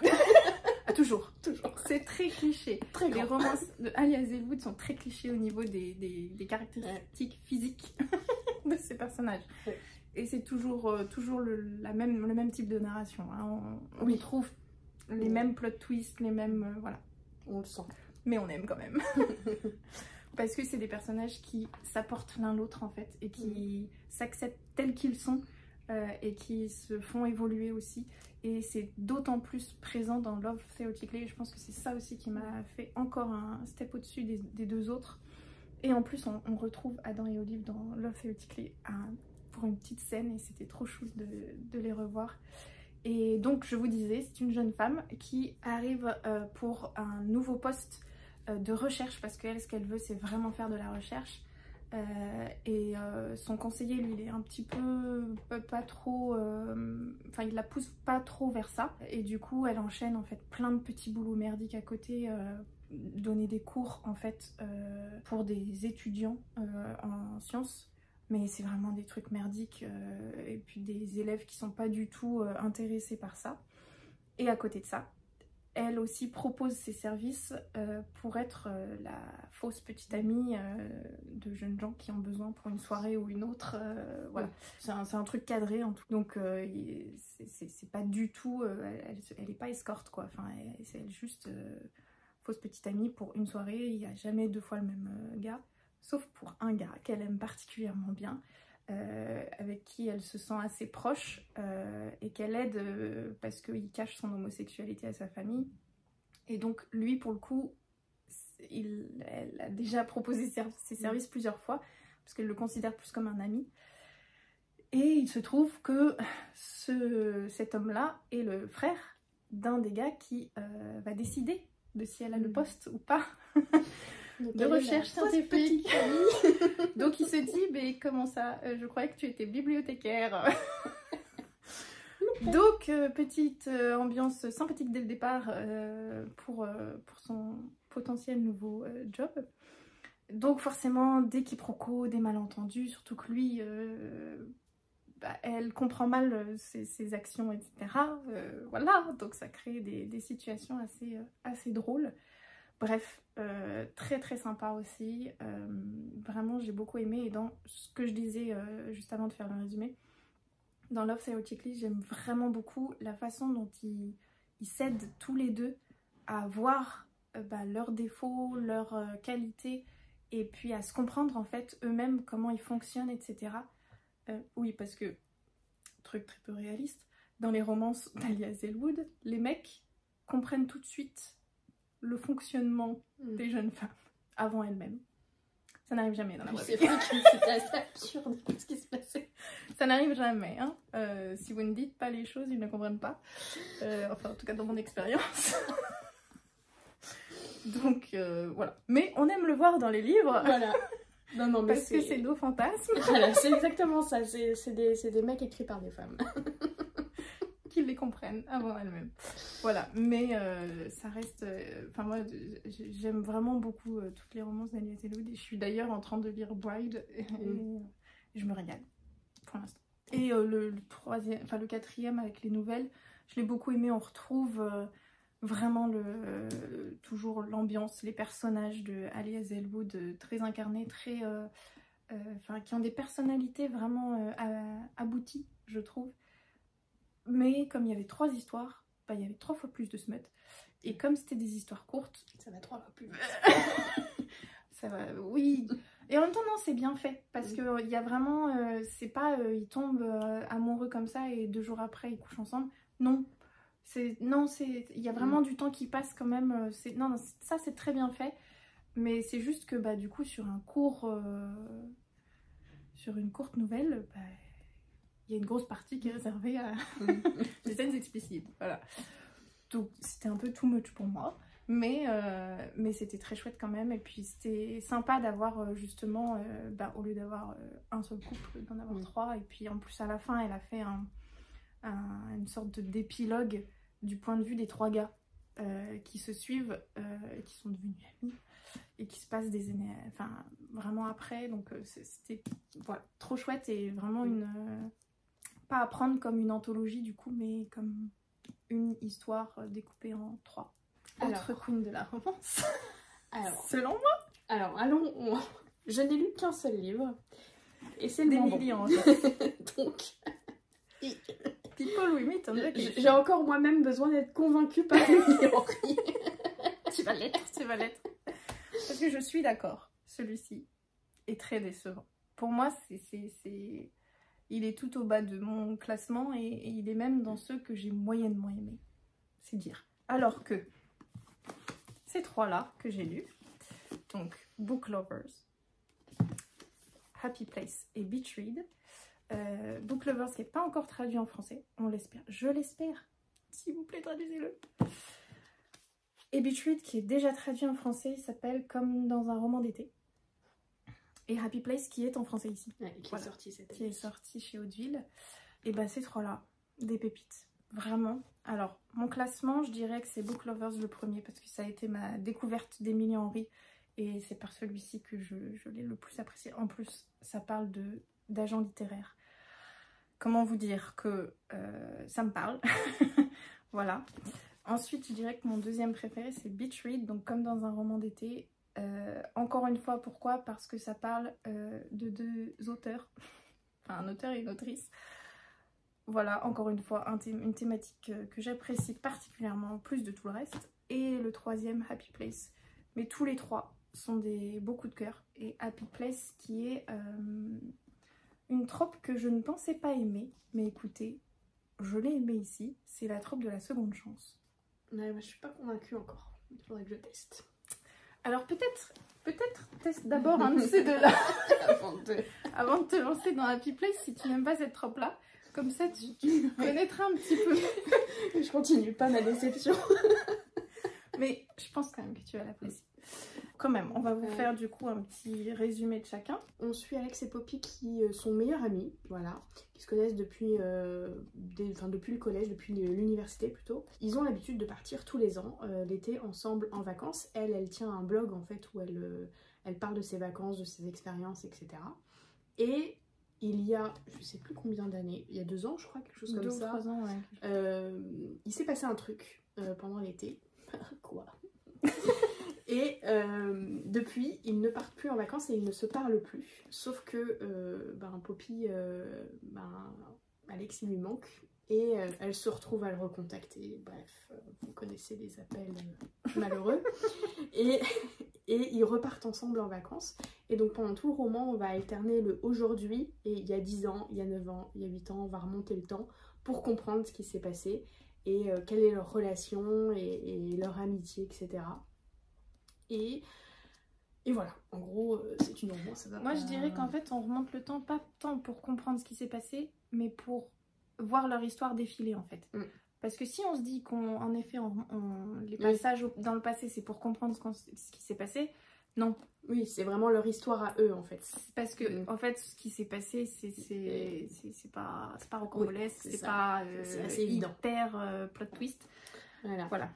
Ah, toujours. C'est très cliché. Très les romances de Ali Hazelwood sont très clichés au niveau des caractéristiques physiques de ces personnages. Ouais. Et c'est toujours le même type de narration. Hein. On y trouve les mêmes plot twists, les mêmes... voilà. On le sent. Mais on aime quand même. Parce que c'est des personnages qui s'apportent l'un l'autre en fait, et qui s'acceptent tels qu'ils sont, et qui se font évoluer aussi. Et c'est d'autant plus présent dans Love Theoretically, et je pense que c'est ça aussi qui m'a fait encore un step au-dessus des 2 autres. Et en plus, on retrouve Adam et Olive dans Love Theoretically pour une petite scène, et c'était trop chou de les revoir. Et donc, je vous disais, c'est une jeune femme qui arrive pour un nouveau poste de recherche, parce qu'elle, ce qu'elle veut, c'est vraiment faire de la recherche. Et son conseiller, lui, il est un petit peu pas trop... Enfin, il la pousse pas trop vers ça. Et du coup, elle enchaîne en fait plein de petits boulots merdiques à côté. Donner des cours en fait pour des étudiants en sciences. Mais c'est vraiment des trucs merdiques. Et puis des élèves qui sont pas du tout intéressés par ça. Et à côté de ça, elle aussi propose ses services pour être la fausse petite amie de jeunes gens qui ont besoin pour une soirée ou une autre. Voilà, c'est un truc cadré en tout. Donc c'est pas du tout, elle est pas escorte quoi. Enfin, c'est juste fausse petite amie pour une soirée. Il n'y a jamais 2 fois le même gars, sauf pour un gars qu'elle aime particulièrement bien. Avec qui elle se sent assez proche et qu'elle aide parce qu'il cache son homosexualité à sa famille. Et donc lui pour le coup, elle a déjà proposé ses services plusieurs fois parce qu'elle le considère plus comme un ami. Et il se trouve que cet homme-là est le frère d'un des gars qui va décider de si elle a le poste ou pas. De recherche scientifique. Donc il se dit, mais comment ça, je croyais que tu étais bibliothécaire. Donc petite ambiance sympathique dès le départ pour son potentiel nouveau job. Donc forcément des quiproquos, des malentendus, surtout que lui, elle comprend mal ses actions, etc. Voilà, donc ça crée des situations assez drôles. Bref, très très sympa aussi, vraiment j'ai beaucoup aimé. Et dans ce que je disais juste avant de faire le résumé, dans Love Theoretically, j'aime vraiment beaucoup la façon dont ils s'aident tous les deux à voir leurs défauts, leurs qualités, et puis à se comprendre en fait eux-mêmes, comment ils fonctionnent, etc. Oui, parce que, truc très peu réaliste, dans les romances d'Alia Zellwood, les mecs comprennent tout de suite le fonctionnement des jeunes femmes avant elles-mêmes. Ça n'arrive jamais dans la vraie vie. C'est vrai que c'était assez absurde ce qui se passait. Ça n'arrive jamais, hein. Si vous ne dites pas les choses, ils ne comprennent pas. Enfin, en tout cas dans mon expérience. Donc voilà. Mais on aime le voir dans les livres. Voilà. Non, mais parce que c'est nos fantasmes. Voilà, c'est exactement ça. C'est des mecs écrits par des femmes. Qu'ils les comprennent avant elles-mêmes. Voilà, mais ça reste... Enfin moi, j'aime vraiment beaucoup toutes les romances d'Alia Zellwood. Je suis d'ailleurs en train de lire Bride et je me régale pour l'instant. Et le quatrième avec les nouvelles, je l'ai beaucoup aimé. On retrouve vraiment toujours l'ambiance, les personnages de Alia Zellwood très incarnés, très... qui ont des personnalités vraiment abouties, je trouve. Mais comme il y avait 3 histoires, il y avait 3 fois plus de smut. Et comme c'était des histoires courtes... Ça va 3 fois plus vite. Ça va, oui. Et en même temps, non, c'est bien fait. Parce qu'il y a vraiment... c'est pas ils tombent amoureux comme ça et 2 jours après, ils couchent ensemble. Non. Il y a vraiment du temps qui passe quand même. Non, ça, c'est très bien fait. Mais c'est juste que du coup, sur une courte nouvelle... il y a une grosse partie qui est réservée à des scènes explicites, voilà. Donc c'était un peu too much pour moi, mais c'était très chouette quand même. Et puis c'était sympa d'avoir justement, au lieu d'avoir un seul couple, d'en avoir 3. Et puis en plus à la fin, elle a fait une sorte d'épilogue du point de vue des 3 gars qui se suivent, qui sont devenus amis. Et qui se passe des années, vraiment après. Donc c'était voilà, trop chouette et vraiment pas à prendre comme une anthologie du coup, mais comme une histoire découpée en 3. Autre queen de la romance. Alors, selon moi. Alors, je n'ai lu qu'un seul livre. Et c'est d'Emily Henry. Donc, People We Meet on Vacation. J'ai encore moi-même besoin d'être convaincue par Emily Henry. Tu vas l'être. Parce que je suis d'accord, celui-ci est très décevant. Pour moi, il est tout au bas de mon classement et il est même dans ceux que j'ai moyennement aimés. C'est dire. Alors que ces 3-là que j'ai lus, donc Book Lovers, Happy Place et Beach Read. Book Lovers qui n'est pas encore traduit en français, on l'espère. Je l'espère. S'il vous plaît, traduisez-le. Et Beach Read qui est déjà traduit en français, il s'appelle Comme dans un roman d'été. Et Happy Place qui est en français ici. Ouais, qui est sorti cette année. Qui est sorti chez Hauteville. Et ces 3-là, des pépites. Vraiment. Alors, mon classement, je dirais que c'est Book Lovers le premier parce que ça a été ma découverte d'Emily Henry. Et c'est par celui-ci que je l'ai le plus apprécié. En plus, ça parle d'agents littéraires. Comment vous dire que ça me parle. Voilà. Ensuite, je dirais que mon deuxième préféré, c'est Beach Read, donc comme dans un roman d'été. Encore une fois, pourquoi? Parce que ça parle de deux auteurs, enfin un auteur et une autrice. Voilà, encore une fois, une thématique que j'apprécie particulièrement, plus de tout le reste. Et le troisième, Happy Place. Mais tous les trois sont des beaux coups de cœur. Et Happy Place qui est une trope que je ne pensais pas aimer. Mais écoutez, je l'ai aimée ici. C'est la trope de la seconde chance. Ouais, moi, je suis pas convaincue encore. Il faudrait que je teste. Alors peut-être teste d'abord un de ces deux-là. Avant de te lancer dans Happy Place, si tu n'aimes pas cette trope-là. Comme ça, tu connaîtras un petit peu. Je continue pas ma déception. Mais je pense quand même que tu vas l'apprécier. Quand même, on va vous faire du coup un petit résumé de chacun. On suit Alex et Poppy qui sont meilleurs amis, voilà, qui se connaissent depuis, depuis le collège, depuis l'université plutôt. Ils ont l'habitude de partir tous les ans, l'été, ensemble en vacances. Elle tient un blog en fait où elle parle de ses vacances, de ses expériences, etc. Et il y a, je sais plus combien d'années, il y a 2 ans je crois, quelque chose comme ça. 2 ou 3 ans, ouais. Il s'est passé un truc pendant l'été. Quoi? Et depuis, ils ne partent plus en vacances et ils ne se parlent plus. Sauf que Poppy, Alex il lui manque et elle se retrouve à le recontacter. Bref, vous connaissez les appels malheureux. Et ils repartent ensemble en vacances. Et donc pendant tout le roman, on va alterner le aujourd'hui et il y a 10 ans, il y a 9 ans, il y a 8 ans, on va remonter le temps pour comprendre ce qui s'est passé et quelle est leur relation et leur amitié, etc. Et voilà, en gros, c'est une romance. Moi, je dirais qu'en fait, on remonte le temps, pas tant pour comprendre ce qui s'est passé, mais pour voir leur histoire défiler, en fait. Parce que si on se dit qu'en effet, les passages dans le passé, c'est pour comprendre ce qui s'est passé, non. Oui, c'est vraiment leur histoire à eux, en fait. Parce que, en fait, ce qui s'est passé, c'est pas rocambolesque, c'est pas assez évident. Hyper plot twist. Voilà.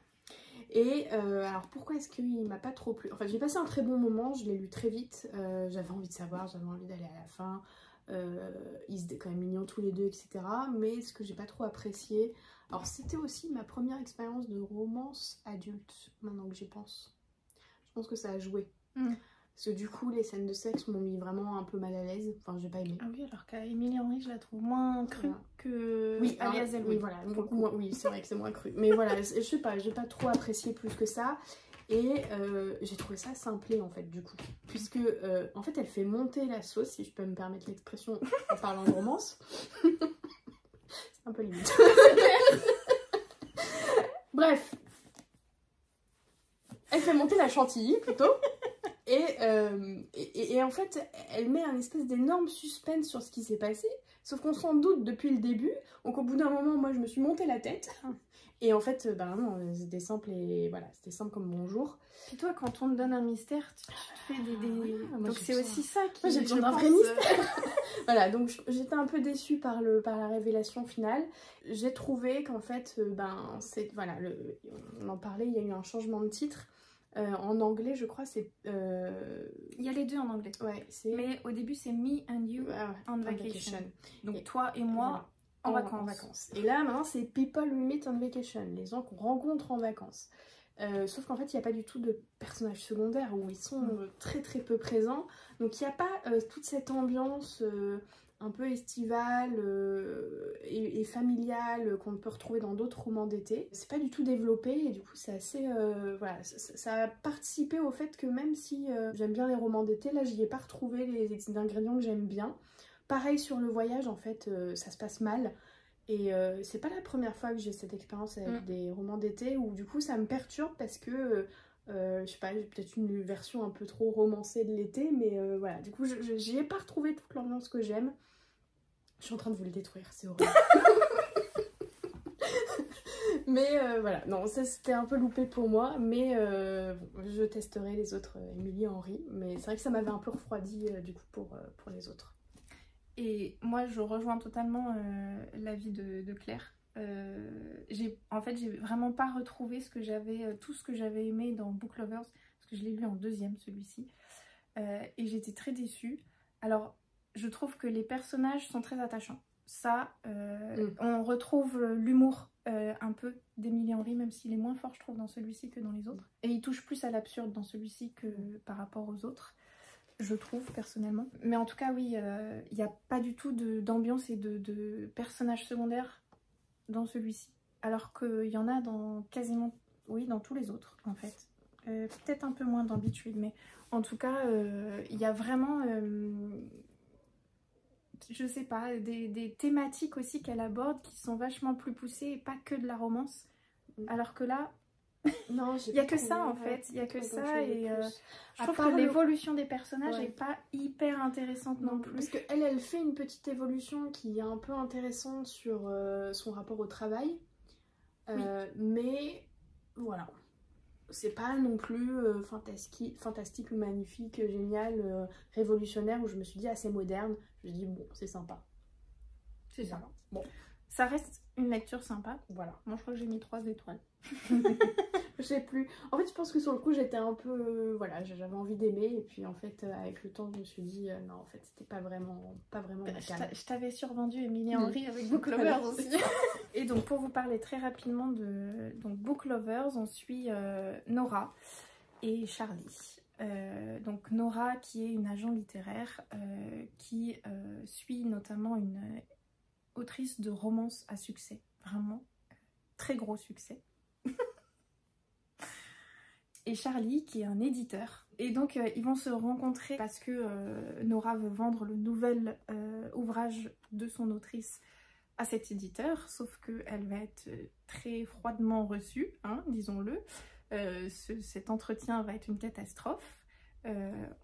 Et alors pourquoi est-ce qu'il m'a pas trop plu? Enfin, j'ai passé un très bon moment, je l'ai lu très vite, j'avais envie de savoir, j'avais envie d'aller à la fin, ils étaient quand même mignons tous les deux, etc. Mais ce que j'ai pas trop apprécié, alors c'était aussi ma première expérience de romance adulte, maintenant que j'y pense. Je pense que ça a joué. Parce que du coup, les scènes de sexe m'ont mis vraiment un peu mal à l'aise. Enfin, j'ai pas aimé. Ah oui, alors qu'Émilie Henry, je la trouve moins crue que Alias Elwood. Oui, voilà. Donc, oui, c'est vrai que c'est moins cru. Mais voilà, je sais pas, j'ai pas trop apprécié plus que ça. Et j'ai trouvé ça simplé, en fait, du coup. Puisque, en fait, elle fait monter la sauce, si je peux me permettre l'expression en parlant de romance. C'est un peu limite. Bref. Elle fait monter la chantilly, plutôt. Et en fait, elle met un espèce d'énorme suspense sur ce qui s'est passé, sauf qu'on s'en doute depuis le début. Donc au bout d'un moment, moi je me suis monté la tête. Et en fait, non, c'était simple et voilà, c'était simple comme bonjour. Et toi, quand on te donne un mystère, tu te fais des... donc c'est aussi ça qui... Moi j'ai besoin d'un vrai mystère. Voilà, donc j'étais un peu déçue par la révélation finale. J'ai trouvé qu'en fait, voilà, on en parlait, il y a eu un changement de titre. En anglais, je crois, c'est... Il y a les deux en anglais. Ouais, mais au début, c'est Me and You on vacation. Donc toi et moi en vacances. Et là, maintenant, c'est People We Meet on Vacation. Les gens qu'on rencontre en vacances. Sauf qu'en fait, il n'y a pas du tout de personnages secondaires où ils sont très très peu présents. Donc il n'y a pas toute cette ambiance... un peu estivale et familiale qu'on peut retrouver dans d'autres romans d'été. C'est pas du tout développé et du coup c'est assez... voilà, ça a participé au fait que même si j'aime bien les romans d'été, là j'y ai pas retrouvé les ingrédients que j'aime bien. Pareil sur le voyage, en fait, ça se passe mal. Et c'est pas la première fois que j'ai cette expérience avec des romans d'été où du coup ça me perturbe parce que... je sais pas, j'ai peut-être une version un peu trop romancée de l'été, mais voilà, du coup j'y ai pas retrouvé toute l'ambiance que j'aime. Je suis en train de vous le détruire, c'est horrible. Mais voilà, non, ça c'était un peu loupé pour moi, mais je testerai les autres Émilie Henry, mais c'est vrai que ça m'avait un peu refroidi du coup pour les autres. Et moi je rejoins totalement l'avis de Claire. En fait, j'ai vraiment pas retrouvé tout ce que j'avais aimé dans Book Lovers, parce que je l'ai lu en deuxième, celui-ci, et j'étais très déçue. Alors, je trouve que les personnages sont très attachants. Ça, on retrouve l'humour un peu d'Émilie Henry, même s'il est moins fort, je trouve, dans celui-ci que dans les autres. Et il touche plus à l'absurde dans celui-ci que par rapport aux autres, je trouve, personnellement. Mais en tout cas, oui, il n'y a pas du tout d'ambiance et de personnages secondaires dans celui-ci. Alors qu'il y en a dans quasiment, oui, dans tous les autres, en fait. Peut-être un peu moins dans Beachweed, mais en tout cas, il y a vraiment... je sais pas, des thématiques aussi qu'elle aborde qui sont vachement plus poussées et pas que de la romance. Alors que là, non, il n'y a que ça en fait, il y a que ça et je trouve que l'évolution des personnages n'est pas hyper intéressante non plus. Parce qu'elle fait une petite évolution qui est un peu intéressante sur son rapport au travail. Oui. Mais voilà. C'est pas non plus fantastique ou magnifique, génial, révolutionnaire où je me suis dit assez moderne. Je me dis bon, c'est sympa. C'est ça. Bon. Ça reste une lecture sympa. Voilà. Moi je crois que j'ai mis 3 étoiles. Je sais plus. En fait je pense que sur le coup j'étais un peu... voilà, j'avais envie d'aimer. Et puis en fait avec le temps je me suis dit non en fait c'était pas vraiment je t'avais survendu Émilie Henry avec Book Lovers aussi. Et donc pour vous parler très rapidement de Book Lovers, on suit Nora et Charlie. Donc Nora qui est une agent littéraire qui suit notamment une autrice de romance à succès, vraiment très gros succès. Et Charlie qui est un éditeur. Et donc ils vont se rencontrer parce que Nora veut vendre le nouvel ouvrage de son autrice à cet éditeur, sauf qu'elle va être très froidement reçue, hein, disons-le. Cet entretien va être une catastrophe.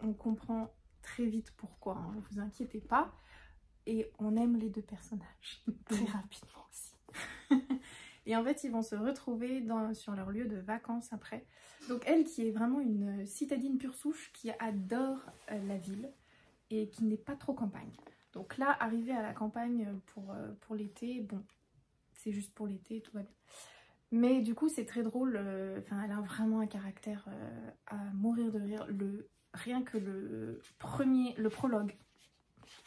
On comprend très vite pourquoi, hein, ne vous inquiétez pas. Et on aime les deux personnages, très rapidement aussi. Et en fait, ils vont se retrouver sur leur lieu de vacances après. Donc elle qui est vraiment une citadine pure souche, qui adore la ville et qui n'est pas trop campagne. Donc là, arriver à la campagne pour l'été, bon, c'est juste pour l'été, tout va bien. Mais du coup, c'est très drôle. Elle a vraiment un caractère à mourir de rire. Rien que le prologue.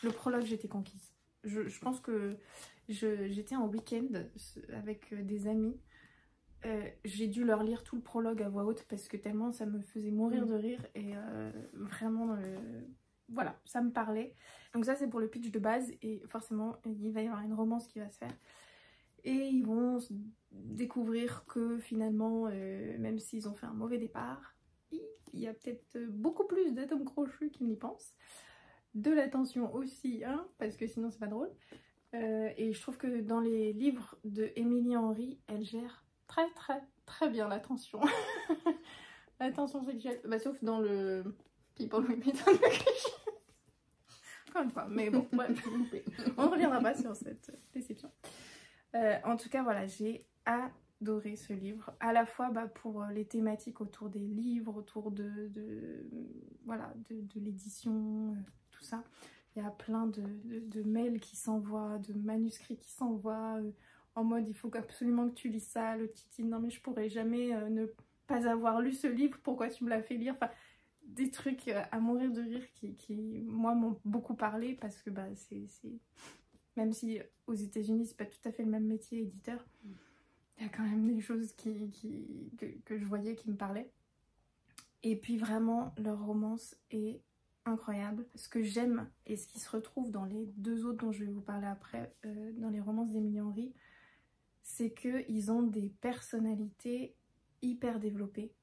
Le prologue, j'étais conquise. Je pense que j'étais en week-end avec des amis. J'ai dû leur lire tout le prologue à voix haute parce que tellement ça me faisait mourir de rire. Et vraiment... voilà, ça me parlait. Donc ça c'est pour le pitch de base et forcément il va y avoir une romance qui va se faire. Et ils vont découvrir que finalement, même s'ils ont fait un mauvais départ, il y a peut-être beaucoup plus d'atomes crochus qu'ils n'y pensent. De l'attention aussi, hein, parce que sinon c'est pas drôle. Et je trouve que dans les livres de Émilie Henry, elle gère très bien l'attention. L'attention sexuelle, bah, sauf dans le People with Me. Encore une fois, mais bon, bref, on ne reviendra pas sur cette déception. En tout cas, voilà, j'ai adoré ce livre, à la fois pour les thématiques autour des livres, autour de l'édition, tout ça. Il y a plein de mails qui s'envoient, de manuscrits qui s'envoient, en mode il faut absolument que tu lis ça, le titi, non mais je pourrais jamais ne pas avoir lu ce livre, pourquoi tu me l'as fait lire, enfin... des trucs à mourir de rire qui moi m'ont beaucoup parlé parce que c'est même si aux États-Unis c'est pas tout à fait le même métier éditeur, il y a quand même des choses que je voyais qui me parlaient. Et puis vraiment leur romance est incroyable. Ce que j'aime et ce qui se retrouve dans les deux autres dont je vais vous parler après, dans les romances d'Émilie Henry, c'est qu'ils ont des personnalités hyper développées,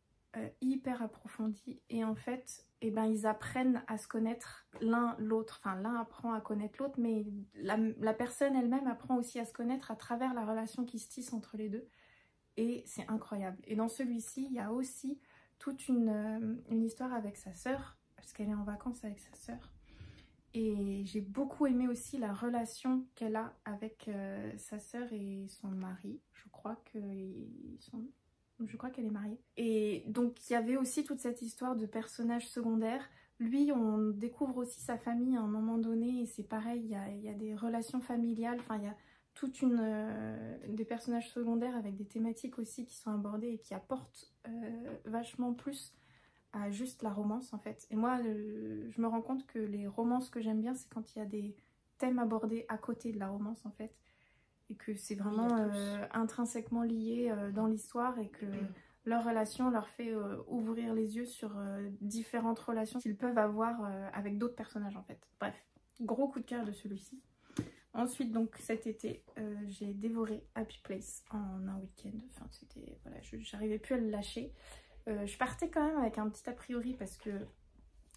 hyper approfondie et en fait ils apprennent à se connaître l'un l'autre, enfin l'un apprend à connaître l'autre mais la personne elle-même apprend aussi à se connaître à travers la relation qui se tisse entre les deux et c'est incroyable. Et dans celui-ci il y a aussi toute une histoire avec sa sœur parce qu'elle est en vacances avec sa sœur et j'ai beaucoup aimé aussi la relation qu'elle a avec sa sœur et son mari. Je crois qu'elle est mariée. Et donc il y avait aussi toute cette histoire de personnage secondaire. Lui, on découvre aussi sa famille à un moment donné et c'est pareil, il y a des relations familiales, enfin il y a toute des personnages secondaires avec des thématiques aussi qui sont abordées et qui apportent vachement plus à juste la romance en fait. Et moi, je me rends compte que les romances que j'aime bien, c'est quand il y a des thèmes abordés à côté de la romance en fait. et que c'est vraiment intrinsèquement lié dans l'histoire et que leur relation leur fait ouvrir les yeux sur différentes relations qu'ils peuvent avoir avec d'autres personnages en fait. Bref, gros coup de cœur de celui-ci. Ensuite, donc cet été, j'ai dévoré Happy Place en un week-end. Enfin, c'était, voilà, j'arrivais plus à le lâcher. Je partais quand même avec un petit a priori parce que,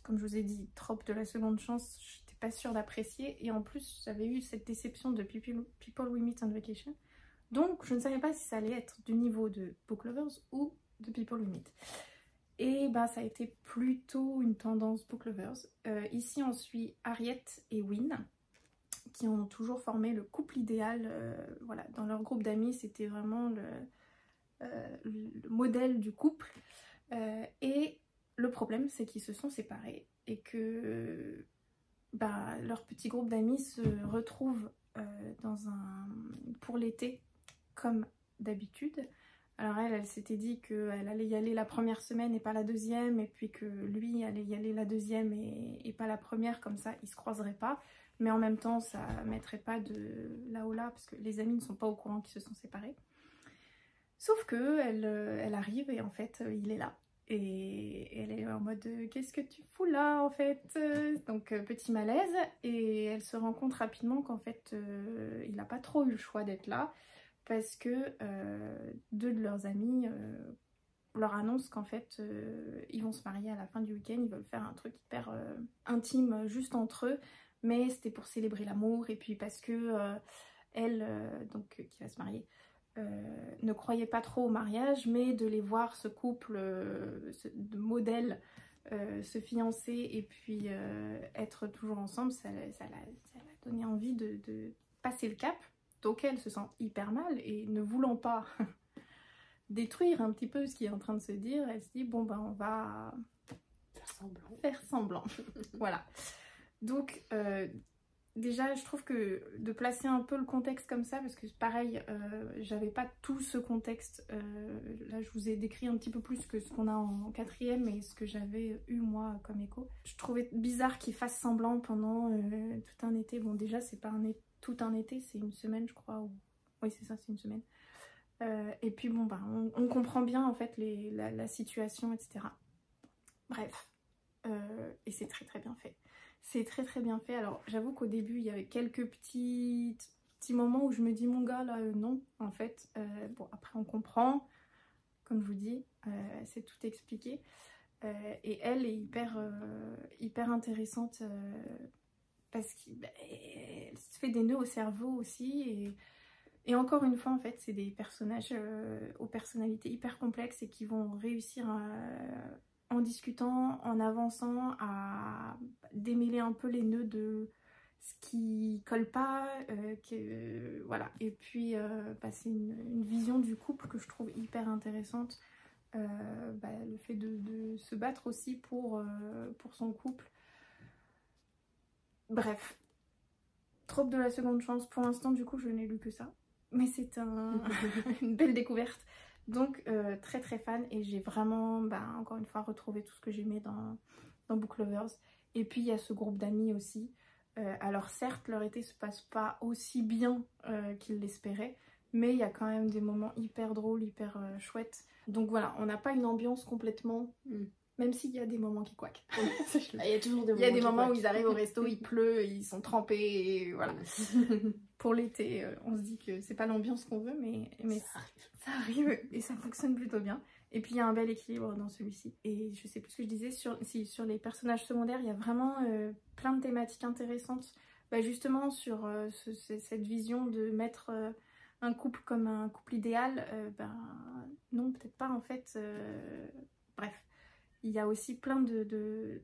comme je vous ai dit, trope de la seconde chance, j'étais pas sûre d'apprécier. Et en plus, j'avais eu cette déception de People We Meet on Vacation. Donc, je ne savais pas si ça allait être du niveau de Book Lovers ou de People We Meet. Et bah, ça a été plutôt une tendance Book Lovers. Ici, on suit Harriet et Win, qui ont toujours formé le couple idéal. Voilà, dans leur groupe d'amis, c'était vraiment le modèle du couple. Et le problème, c'est qu'ils se sont séparés et que bah, leur petit groupe d'amis se retrouve pour l'été comme d'habitude. Alors elle s'était dit qu'elle allait y aller la première semaine et pas la deuxième, et puis que lui allait y aller la deuxième et pas la première, comme ça ils se croiseraient pas. Mais en même temps, ça mettrait pas de là au là, parce que les amis ne sont pas au courant qu'ils se sont séparés. Sauf que elle arrive et en fait, il est là. Et elle est en mode « Qu'est-ce que tu fous là en fait ?» Donc petit malaise, et elle se rend compte rapidement qu'en fait, il n'a pas trop eu le choix d'être là, parce que deux de leurs amis leur annoncent qu'en fait, ils vont se marier à la fin du week-end, ils veulent faire un truc hyper intime juste entre eux, mais c'était pour célébrer l'amour, et puis parce que elle, donc qui va se marier, ne croyait pas trop au mariage, mais de les voir, ce couple de modèles, se fiancer et puis être toujours ensemble, ça l'a donné envie de passer le cap. Donc elle se sent hyper mal, et ne voulant pas détruire un petit peu ce qui est en train de se dire, elle se dit bon ben on va faire semblant. Voilà. Donc déjà, je trouve que de placer un peu le contexte comme ça, parce que pareil, j'avais pas tout ce contexte, là je vous ai décrit un petit peu plus que ce qu'on a en quatrième et ce que j'avais eu moi comme écho. Je trouvais bizarre qu'ils fassent semblant pendant tout un été. Bon déjà c'est pas tout un été, c'est une semaine je crois, ou... oui c'est ça, c'est une semaine. Et puis bon bah on comprend bien en fait la situation, etc. Bref, et c'est très très bien fait. C'est très très bien fait. Alors j'avoue qu'au début il y avait quelques petits moments où je me dis mon gars là non en fait. Bon après on comprend, comme je vous dis, c'est tout expliqué. Et elle est hyper intéressante parce qu'elle se fait des nœuds au cerveau aussi. Et encore une fois en fait c'est des personnages aux personnalités hyper complexes et qui vont réussir en discutant, en avançant, à démêler un peu les nœuds de ce qui colle pas, voilà. Et puis c'est une vision du couple que je trouve hyper intéressante, le fait de se battre aussi pour son couple. Bref, trope de la seconde chance, pour l'instant du coup je n'ai lu que ça, mais c'est une belle découverte. Donc très très fan, et j'ai vraiment encore une fois retrouvé tout ce que j'aimais dans Book Lovers. Et puis il y a ce groupe d'amis aussi. Alors certes leur été se passe pas aussi bien qu'ils l'espéraient, mais il y a quand même des moments hyper drôles, hyper chouettes. Donc voilà, on n'a pas une ambiance complètement... Même s'il y a des moments qui couaquent. Il y a toujours des moments. Il y a des moments où ils arrivent au resto, il pleut, ils sont trempés, et voilà. Pour l'été, on se dit que c'est pas l'ambiance qu'on veut, mais ça arrive et ça fonctionne plutôt bien. Et puis il y a un bel équilibre dans celui-ci. Et je sais plus ce que je disais, sur les personnages secondaires, il y a vraiment plein de thématiques intéressantes. Justement sur cette vision de mettre un couple comme un couple idéal, non, peut-être pas en fait. Bref. Il y a aussi plein de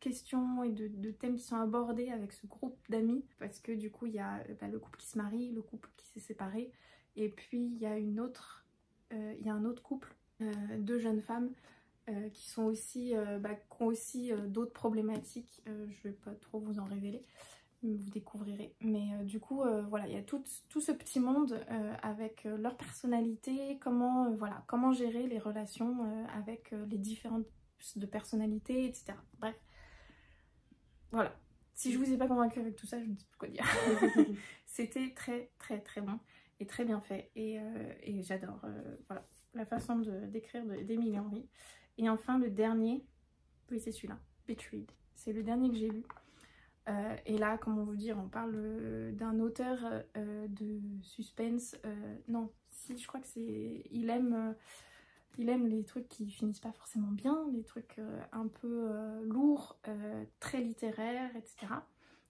questions et de thèmes qui sont abordés avec ce groupe d'amis, parce que du coup il y a le couple qui se marie, le couple qui s'est séparé, et puis il y a un autre couple, deux jeunes femmes qui sont aussi, qui ont aussi d'autres problématiques. Je vais pas trop vous en révéler, vous découvrirez. Mais du coup voilà, il y a tout ce petit monde avec leur personnalité, comment gérer les relations avec les différentes de personnalité, etc. Bref, voilà. Si je vous ai pas convaincu avec tout ça, je ne sais plus quoi dire. C'était très très très bon. est très bien fait et j'adore voilà, la façon d'écrire d'Emily Henry. Et enfin le dernier, oui c'est celui-là, Betrayed, c'est le dernier que j'ai lu. Et là, comment vous dire, on parle d'un auteur de suspense, non, si je crois que c'est, il aime les trucs qui finissent pas forcément bien, les trucs un peu lourds, très littéraires, etc.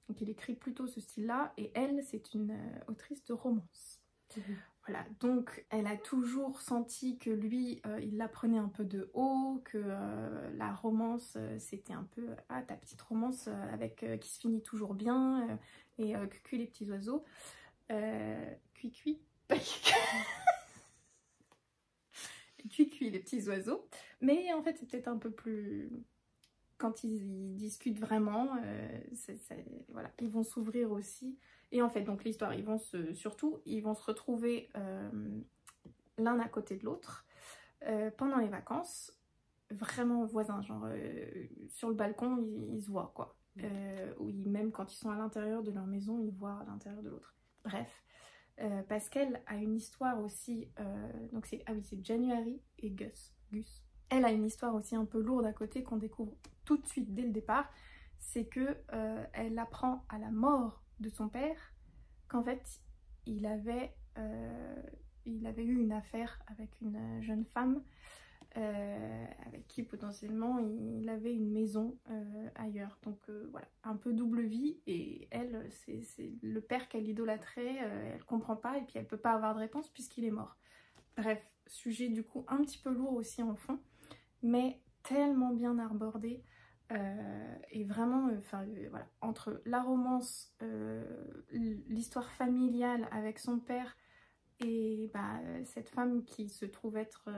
Donc il écrit plutôt ce style-là, et elle, c'est une autrice de romance. Voilà, donc elle a toujours senti que lui, il la prenait un peu de haut, que la romance, c'était un peu ta petite romance qui se finit toujours bien, et cuicui les petits oiseaux. Cuicui Cuicui les petits oiseaux. Mais en fait, c'est peut-être un peu plus... Quand ils discutent vraiment, voilà, ils vont s'ouvrir aussi. Et en fait, donc l'histoire, ils vont se retrouver l'un à côté de l'autre pendant les vacances, vraiment voisins, genre sur le balcon, ils se voient quoi. Ou même quand ils sont à l'intérieur de leur maison, ils voient à l'intérieur de l'autre. Bref, parce qu'elle a une histoire aussi, donc c'est January et Gus. Elle a une histoire aussi un peu lourde à côté qu'on découvre tout de suite dès le départ. C'est que elle apprend à la mort de son père qu'en fait il avait eu une affaire avec une jeune femme avec qui potentiellement il avait une maison ailleurs. Donc voilà, un peu double vie, et elle, c'est le père qu'elle idolâtrait, elle comprend pas et puis elle peut pas avoir de réponse puisqu'il est mort. Bref, sujet du coup un petit peu lourd aussi en fond, mais tellement bien abordé. Et vraiment, voilà, entre la romance, l'histoire familiale avec son père et cette femme qui se trouve être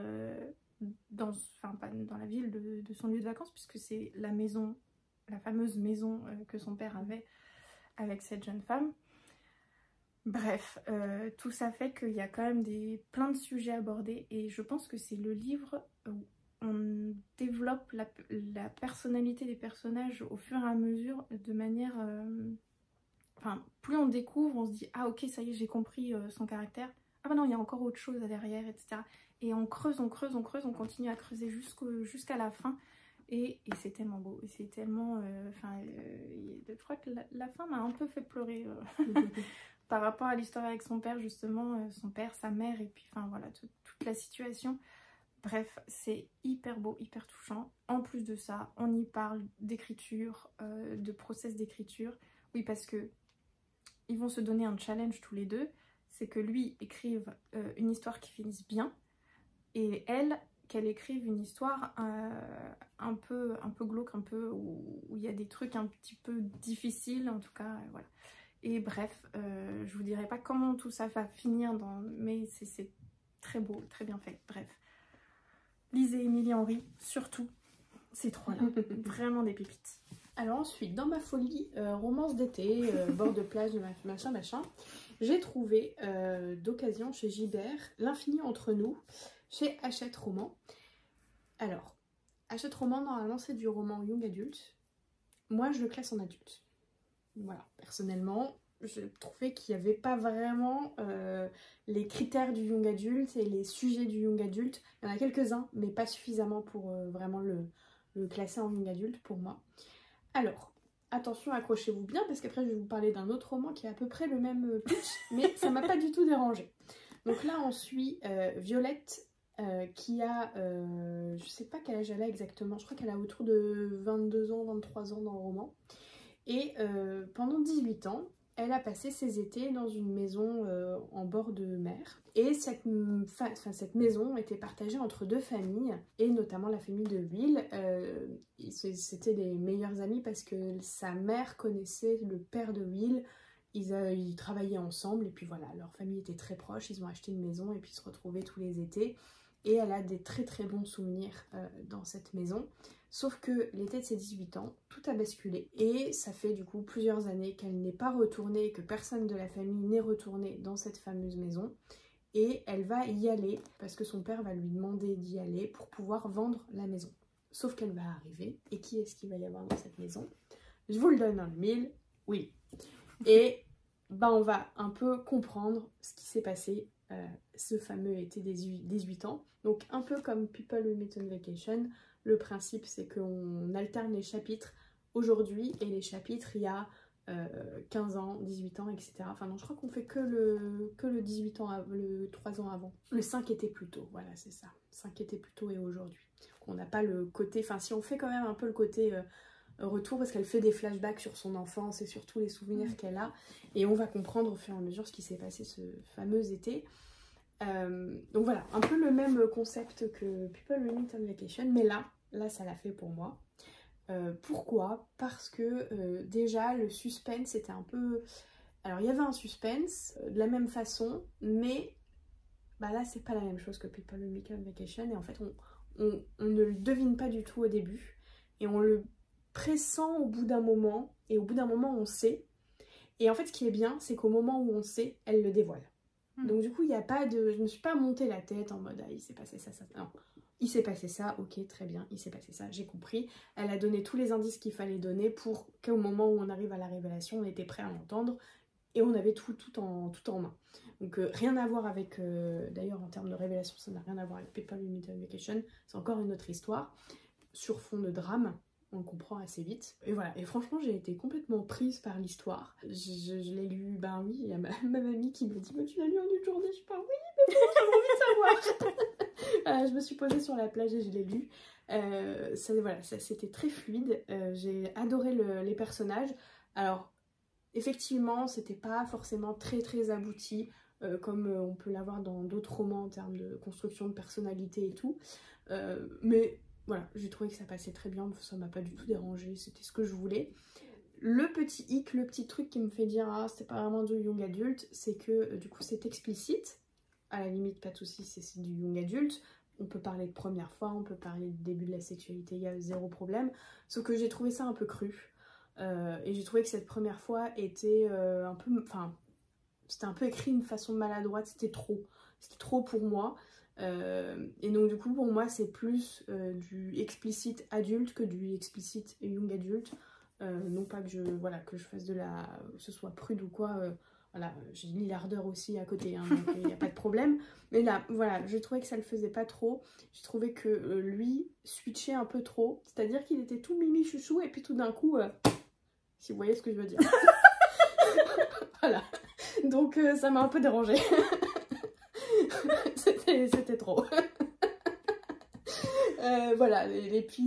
pas dans la ville de son lieu de vacances, puisque c'est la maison, la fameuse maison que son père avait avec cette jeune femme. Bref, tout ça fait qu'il y a quand même plein de sujets abordés, et je pense que c'est le livre où on développe la personnalité des personnages au fur et à mesure de manière... plus on découvre, on se dit « Ah ok, ça y est, j'ai compris son caractère. Ah bah non, il y a encore autre chose derrière, etc. » Et on creuse, on continue à creuser jusqu'à la fin. Et c'est tellement beau, et c'est tellement... je crois que la fin m'a un peu fait pleurer par rapport à l'histoire avec son père, justement, son père, sa mère, et puis voilà, toute la situation. Bref, c'est hyper beau, hyper touchant. En plus de ça, on y parle d'écriture, de process d'écriture. Oui, parce que ils vont se donner un challenge tous les deux, c'est que lui écrive une histoire qui finisse bien, et elle, qu'elle écrive une histoire un peu glauque, un peu où il y a des trucs un petit peu difficiles, en tout cas, voilà. Et bref, je vous dirai pas comment tout ça va finir, mais c'est très beau, très bien fait. Bref, lisez Emily Henry, surtout ces trois-là, vraiment des pépites. Alors ensuite, dans ma folie romance d'été, bord de plage, machin, j'ai trouvé d'occasion chez Gibert L'infini entre nous, chez Hachette Roman. Alors, Hachette Roman, normalement c'est du roman young adulte. Moi je le classe en adulte. Voilà, personnellement, je trouvais qu'il n'y avait pas vraiment les critères du young adulte et les sujets du young adulte. Il y en a quelques-uns, mais pas suffisamment pour vraiment le classer en young adulte pour moi. Alors, attention, accrochez-vous bien, parce qu'après je vais vous parler d'un autre roman qui a à peu près le même pitch, mais ça m'a pas du tout dérangé. Donc là on suit Violette qui a, je sais pas quel âge elle a exactement, je crois qu'elle a autour de 22 ans, 23 ans dans le roman. Et pendant 18 ans, elle a passé ses étés dans une maison en bord de mer. Et cette maison était partagée entre deux familles, et notamment la famille de Will. C'était les meilleurs amis parce que sa mère connaissait le père de Will. Ils travaillaient ensemble, et puis voilà, leur famille était très proche. Ils ont acheté une maison et puis se retrouvaient tous les étés. Et elle a des très très bons souvenirs dans cette maison. Sauf que l'été de ses 18 ans, tout a basculé. Et ça fait du coup plusieurs années qu'elle n'est pas retournée, que personne de la famille n'est retourné dans cette fameuse maison. Et elle va y aller parce que son père va lui demander d'y aller pour pouvoir vendre la maison. Sauf qu'elle va arriver. Et qui est-ce qu'il va y avoir dans cette maison? Je vous le donne dans le mille. Oui. Et bah on va un peu comprendre ce qui s'est passé ce fameux été des 18 ans. Donc un peu comme People Who Meet on Vacation, le principe c'est qu'on alterne les chapitres aujourd'hui et les chapitres il y a 15 ans, 18 ans, etc. Enfin non, je crois qu'on fait que le 18 ans, le 3 ans avant. Le 5 était plus tôt, voilà c'est ça. 5 était plus tôt et aujourd'hui. On n'a pas le côté, enfin si on fait quand même un peu le côté retour parce qu'elle fait des flashbacks sur son enfance et sur tous les souvenirs qu'elle a et on va comprendre au fur et à mesure ce qui s'est passé ce fameux été. Donc voilà, un peu le même concept que People Who Meet on Vacation, mais là ça l'a fait pour moi. Pourquoi? Parce que déjà le suspense était un peu... Alors il y avait un suspense de la même façon, mais bah là c'est pas la même chose que People Who Meet on Vacation et en fait on ne le devine pas du tout au début et on le pressent au bout d'un moment et au bout d'un moment on sait. Et en fait ce qui est bien c'est qu'au moment où on sait, elle le dévoile. Donc du coup il n'y a pas de... Je me suis pas monté la tête en mode ah il s'est passé ça, ça... Non. Il s'est passé ça, ok, très bien, il s'est passé ça, j'ai compris. Elle a donné tous les indices qu'il fallait donner pour qu'au moment où on arrive à la révélation, on était prêt à l'entendre et on avait tout en main. Donc rien à voir avec, d'ailleurs en termes de révélation, ça n'a rien à voir avec People Who Meet on Vacation, c'est encore une autre histoire, sur fond de drame, on le comprend assez vite. Et voilà, et franchement j'ai été complètement prise par l'histoire. Je l'ai lu, ben oui, il y a ma mamie qui me dit mais tu l'as lu en une journée, je sais pas, oui, mais bon, j'avais envie de savoir. Je me suis posée sur la plage et je l'ai lu. Voilà, c'était très fluide, j'ai adoré les personnages. Alors effectivement, c'était pas forcément très abouti, comme on peut l'avoir dans d'autres romans en termes de construction de personnalité et tout. Mais voilà, j'ai trouvé que ça passait très bien, ça m'a pas du tout dérangé, c'était ce que je voulais. Le petit hic, le petit truc qui me fait dire ah c'était pas vraiment du young adulte, c'est que du coup c'est explicite. À la limite, pas de soucis, c'est du young adulte. On peut parler de première fois, on peut parler du début de la sexualité, il y a zéro problème. Sauf que j'ai trouvé ça un peu cru. Et j'ai trouvé que cette première fois était un peu... Enfin, c'était un peu écrit d'une façon maladroite, c'était trop. C'était trop pour moi. Et donc du coup, pour moi, c'est plus du explicite adulte que du explicite young adulte. Non pas que je fasse de la... que ce soit prude ou quoi... Voilà, j'ai mis l'ardeur aussi à côté, hein, donc il n'y a pas de problème. Mais là, voilà, je trouvais que ça le faisait pas trop. J'ai trouvé que lui switchait un peu trop. C'est-à-dire qu'il était tout mimi chouchou et puis tout d'un coup, si vous voyez ce que je veux dire. Voilà. Donc ça m'a un peu dérangée. C'était trop. Voilà, et puis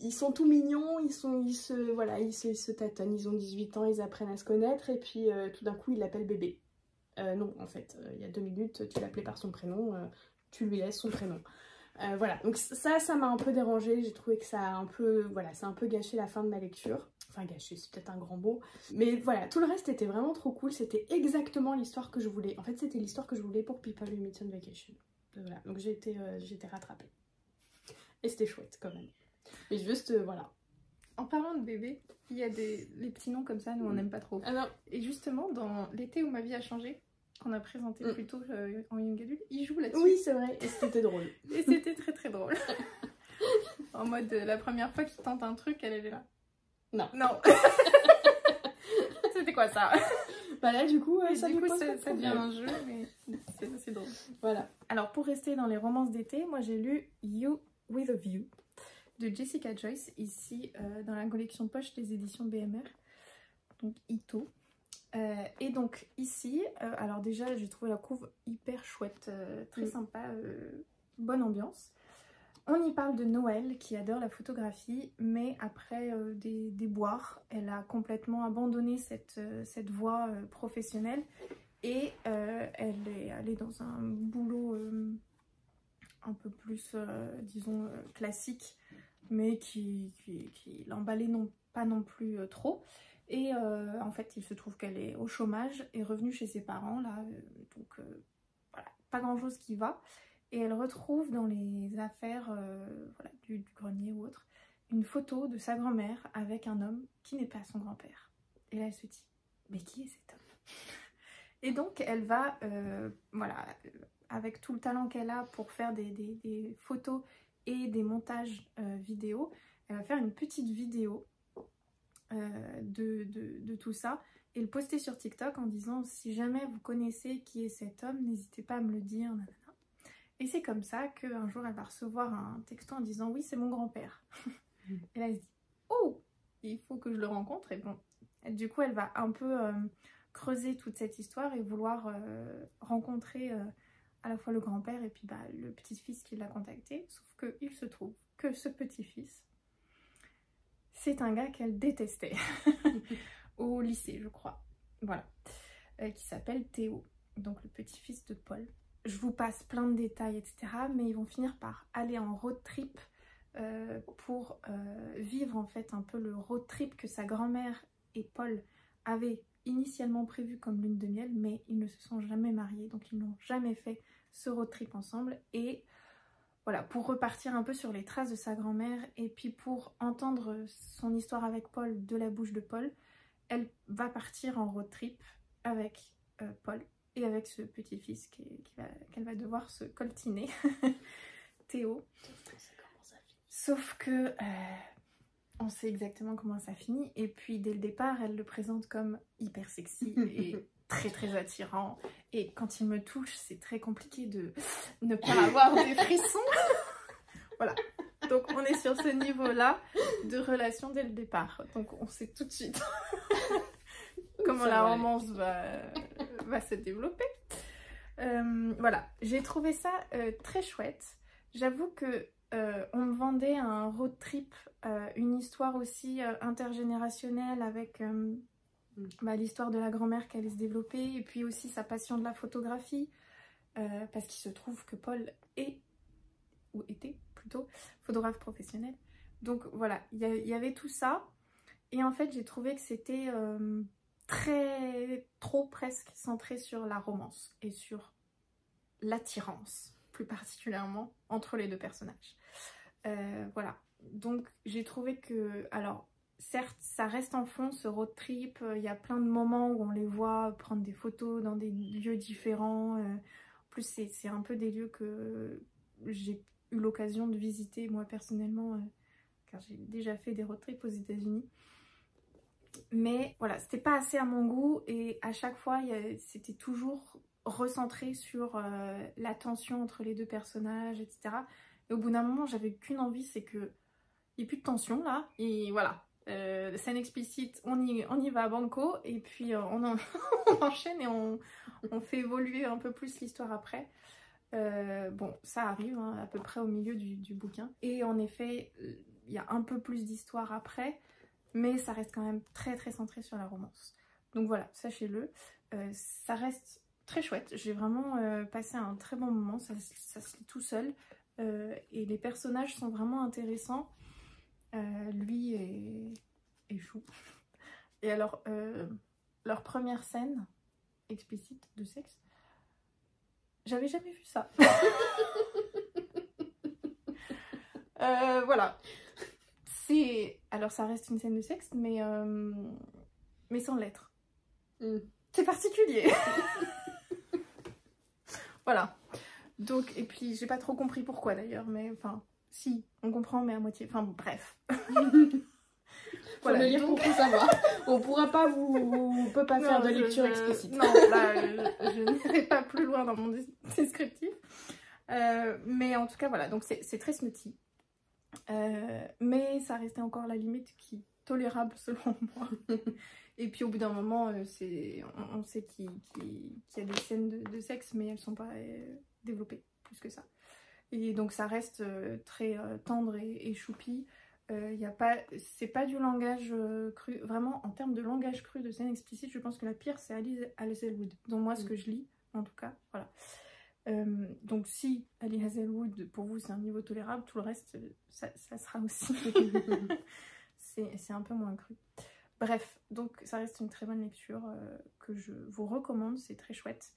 ils sont tout mignons, ils se tâtonnent, ils ont 18 ans, ils apprennent à se connaître, et puis tout d'un coup ils l'appellent bébé. Non, en fait, il y a 2 minutes, tu l'appelais par son prénom, tu lui laisses son prénom. Voilà, donc ça m'a un peu dérangée, j'ai trouvé que ça a un peu, voilà, ça a un peu gâché la fin de ma lecture. Enfin gâché, c'est peut-être un grand mot. Mais voilà, tout le reste était vraiment trop cool, c'était exactement l'histoire que je voulais. En fait, c'était l'histoire que je voulais pour People Who Meet on Vacation. Voilà, donc j'ai été rattrapée. Et c'était chouette quand même. Mais juste, voilà. En parlant de bébé, il y a les petits noms comme ça, nous on n'aime pas trop. Alors, et justement, dans L'été où ma vie a changé, qu'on a présenté plus tôt en Young Adult, il joue là-dessus. Oui, c'est vrai, et c'était drôle. Et c'était très drôle. En mode, la première fois qu'il tente un truc, elle est là. Non. C'était quoi ça? Bah là, du coup, ça devient un jeu, mais c'est drôle. Voilà. Alors, pour rester dans les romances d'été, moi j'ai lu You With A View de Jessica Joyce, ici dans la collection poche des éditions BMR, donc Ito. Et donc ici, alors déjà j'ai trouvé la couve hyper chouette, très sympa, bonne ambiance. On y parle de Noël qui adore la photographie, mais après des déboires, elle a complètement abandonné cette voie professionnelle et elle est allée dans un boulot un peu plus, disons, classique, mais qui l'emballait pas non plus trop. Et en fait, il se trouve qu'elle est au chômage, est revenue chez ses parents, là, donc voilà, pas grand chose qui va. Et elle retrouve dans les affaires voilà, du grenier ou autre, une photo de sa grand-mère avec un homme qui n'est pas son grand-père. Et là, elle se dit, mais qui est cet homme? Et donc, elle va, voilà, avec tout le talent qu'elle a pour faire des photos et des montages vidéo, elle va faire une petite vidéo de tout ça et le poster sur TikTok en disant si jamais vous connaissez qui est cet homme, n'hésitez pas à me le dire, nanana. Et c'est comme ça qu'un jour elle va recevoir un texto en disant oui c'est mon grand-père. Et là elle se dit oh il faut que je le rencontre, et bon du coup elle va un peu creuser toute cette histoire et vouloir rencontrer à la fois le grand-père et puis le petit-fils qui l'a contacté, sauf qu'il se trouve que ce petit-fils c'est un gars qu'elle détestait au lycée je crois, voilà, qui s'appelle Théo, donc le petit-fils de Paul. Je vous passe plein de détails etc, mais ils vont finir par aller en road trip pour vivre en fait un peu le road trip que sa grand-mère et Paul avaient initialement prévu comme lune de miel, mais ils ne se sont jamais mariés, donc ils n'ont jamais fait ce road trip ensemble. Et voilà, pour repartir un peu sur les traces de sa grand-mère et puis pour entendre son histoire avec Paul de la bouche de Paul, elle va partir en road trip avec Paul et avec ce petit-fils qu'elle va devoir se coltiner, Théo. Sauf que on sait exactement comment ça finit, et puis dès le départ elle le présente comme hyper sexy et très très attirant, et quand il me touche c'est très compliqué de ne pas avoir des frissons. Voilà, donc on est sur ce niveau là de relation dès le départ, donc on sait tout de suite comment la romance va se développer. Voilà, j'ai trouvé ça très chouette. J'avoue que on me vendait un road trip, une histoire aussi intergénérationnelle avec l'histoire de la grand-mère qui allait se développer, et puis aussi sa passion de la photographie, parce qu'il se trouve que Paul était plutôt photographe professionnel. Donc voilà, il y avait tout ça, et en fait j'ai trouvé que c'était trop presque centré sur la romance et sur l'attirance plus particulièrement entre les deux personnages. Voilà, donc j'ai trouvé que, alors certes ça reste en fond ce road trip, il y a plein de moments où on les voit prendre des photos dans des lieux différents, en plus c'est un peu des lieux que j'ai eu l'occasion de visiter moi personnellement, car j'ai déjà fait des road trips aux États-Unis. Mais voilà, c'était pas assez à mon goût, et à chaque fois c'était toujours recentré sur la tension entre les deux personnages, etc. Et au bout d'un moment j'avais qu'une envie, c'est que il n'y ait plus de tension là, et voilà, scène explicite, on y va à banco, et puis on enchaîne et on fait évoluer un peu plus l'histoire après. Bon, ça arrive hein, à peu près au milieu du bouquin, et en effet il y a un peu plus d'histoire après, mais ça reste quand même très très centré sur la romance. Donc voilà, sachez-le, ça reste très chouette, j'ai vraiment passé un très bon moment, ça se lit tout seul, et les personnages sont vraiment intéressants, lui est chou. Et alors, leur première scène explicite de sexe, j'avais jamais vu ça. Voilà. Alors ça reste une scène de sexe, mais sans lettres. C'est particulier. Voilà. Donc, et puis j'ai pas trop compris pourquoi d'ailleurs, mais enfin, si, on comprend, mais à moitié. Enfin, bref. Voilà, le lire pour tout savoir. On peut pas faire de lecture explicite. Non, là, je n'irai pas plus loin dans mon descriptif. Mais en tout cas, voilà, donc c'est très smutty. Mais ça restait encore la limite qui est tolérable selon moi. Et puis au bout d'un moment, on sait qu'il y a des scènes de sexe, mais elles sont pas développées plus que ça. Et donc ça reste très tendre et choupi. C'est pas du langage cru. Vraiment, en termes de langage cru, de scène explicite, je pense que la pire c'est Ali Hazelwood. Donc moi, ce que je lis, en tout cas, voilà. Donc si Ali Hazelwood pour vous c'est un niveau tolérable, tout le reste ça sera aussi. c'est un peu moins cru. Bref, donc ça reste une très bonne lecture que je vous recommande, c'est très chouette.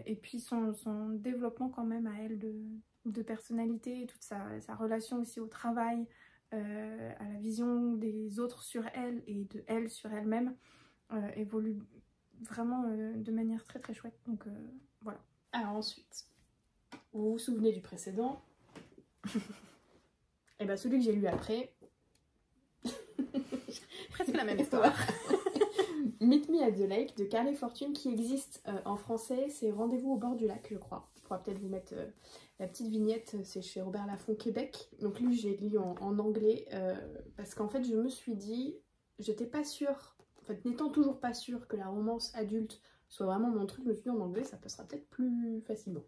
Et puis son développement quand même à elle de personnalité, toute sa relation aussi au travail, à la vision des autres sur elle et de elle sur elle-même, évolue vraiment de manière très très chouette. Donc voilà. Alors ensuite, vous vous souvenez du précédent? Et bien celui que j'ai lu après... Presque la même histoire. Meet Me at the Lake de Carly Fortune qui existe en français, c'est Rendez-vous au bord du lac, je crois. On pourra peut-être vous mettre la petite vignette, c'est chez Robert Laffont Québec. Donc lui, j'ai lu en anglais parce qu'en fait, je me suis dit, j'étais pas sûre, en fait, n'étant toujours pas sûre que la romance adulte soit vraiment mon truc, je me suis dit en anglais, ça passera peut-être plus facilement.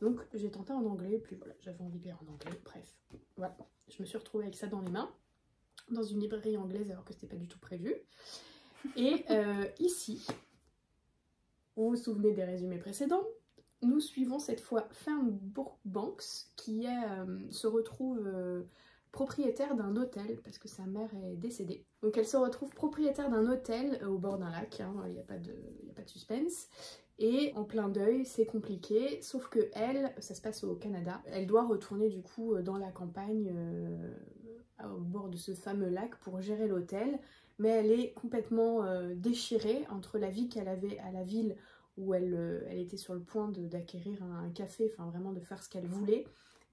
Donc j'ai tenté en anglais, puis voilà, j'avais envie de lire en anglais, bref. Voilà, je me suis retrouvée avec ça dans les mains, dans une librairie anglaise alors que c'était pas du tout prévu. Et ici, vous vous souvenez des résumés précédents, nous suivons cette fois Fern Bourke-Banks qui se retrouve propriétaire d'un hôtel parce que sa mère est décédée. Donc elle se retrouve propriétaire d'un hôtel au bord d'un lac, hein, il n'y a pas de suspense. Et en plein deuil, c'est compliqué, sauf que elle, ça se passe au Canada, elle doit retourner du coup dans la campagne au bord de ce fameux lac pour gérer l'hôtel, mais elle est complètement déchirée entre la vie qu'elle avait à la ville où elle était sur le point d'acquérir un café, enfin vraiment de faire ce qu'elle voulait,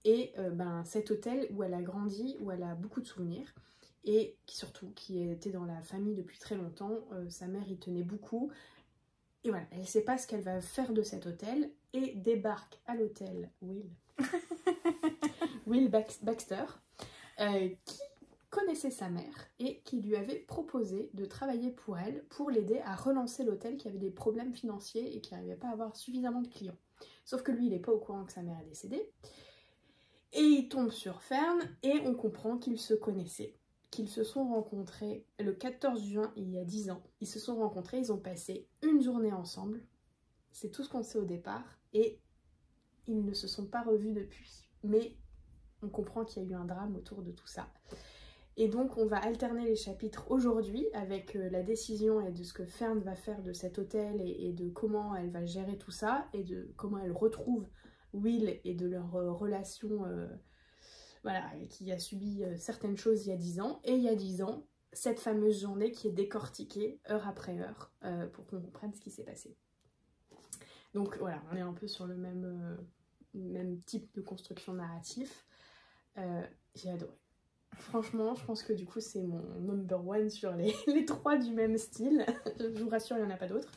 et cet hôtel où elle a grandi, où elle a beaucoup de souvenirs, et qui était dans la famille depuis très longtemps, sa mère y tenait beaucoup. Et voilà, elle ne sait pas ce qu'elle va faire de cet hôtel et débarque à l'hôtel Will Baxter, qui connaissait sa mère et qui lui avait proposé de travailler pour elle, pour l'aider à relancer l'hôtel qui avait des problèmes financiers et qui n'arrivait pas à avoir suffisamment de clients. Sauf que lui, il n'est pas au courant que sa mère est décédée. Et il tombe sur Fern et on comprend qu'ils se connaissaient. Qu'ils se sont rencontrés le 14 juin il y a 10 ans. Ils se sont rencontrés, ils ont passé une journée ensemble. C'est tout ce qu'on sait au départ. Et ils ne se sont pas revus depuis. Mais on comprend qu'il y a eu un drame autour de tout ça. Et donc on va alterner les chapitres aujourd'hui avec la décision et de ce que Fern va faire de cet hôtel et de comment elle va gérer tout ça et de comment elle retrouve Will et de leur relation voilà, qui a subi certaines choses il y a 10 ans. Et il y a 10 ans, cette fameuse journée qui est décortiquée heure après heure pour qu'on comprenne ce qui s'est passé. Donc voilà, on est un peu sur le même type de construction narratif. J'ai adoré. Franchement, je pense que du coup c'est mon number one sur les trois du même style. Je vous rassure, il n'y en a pas d'autres.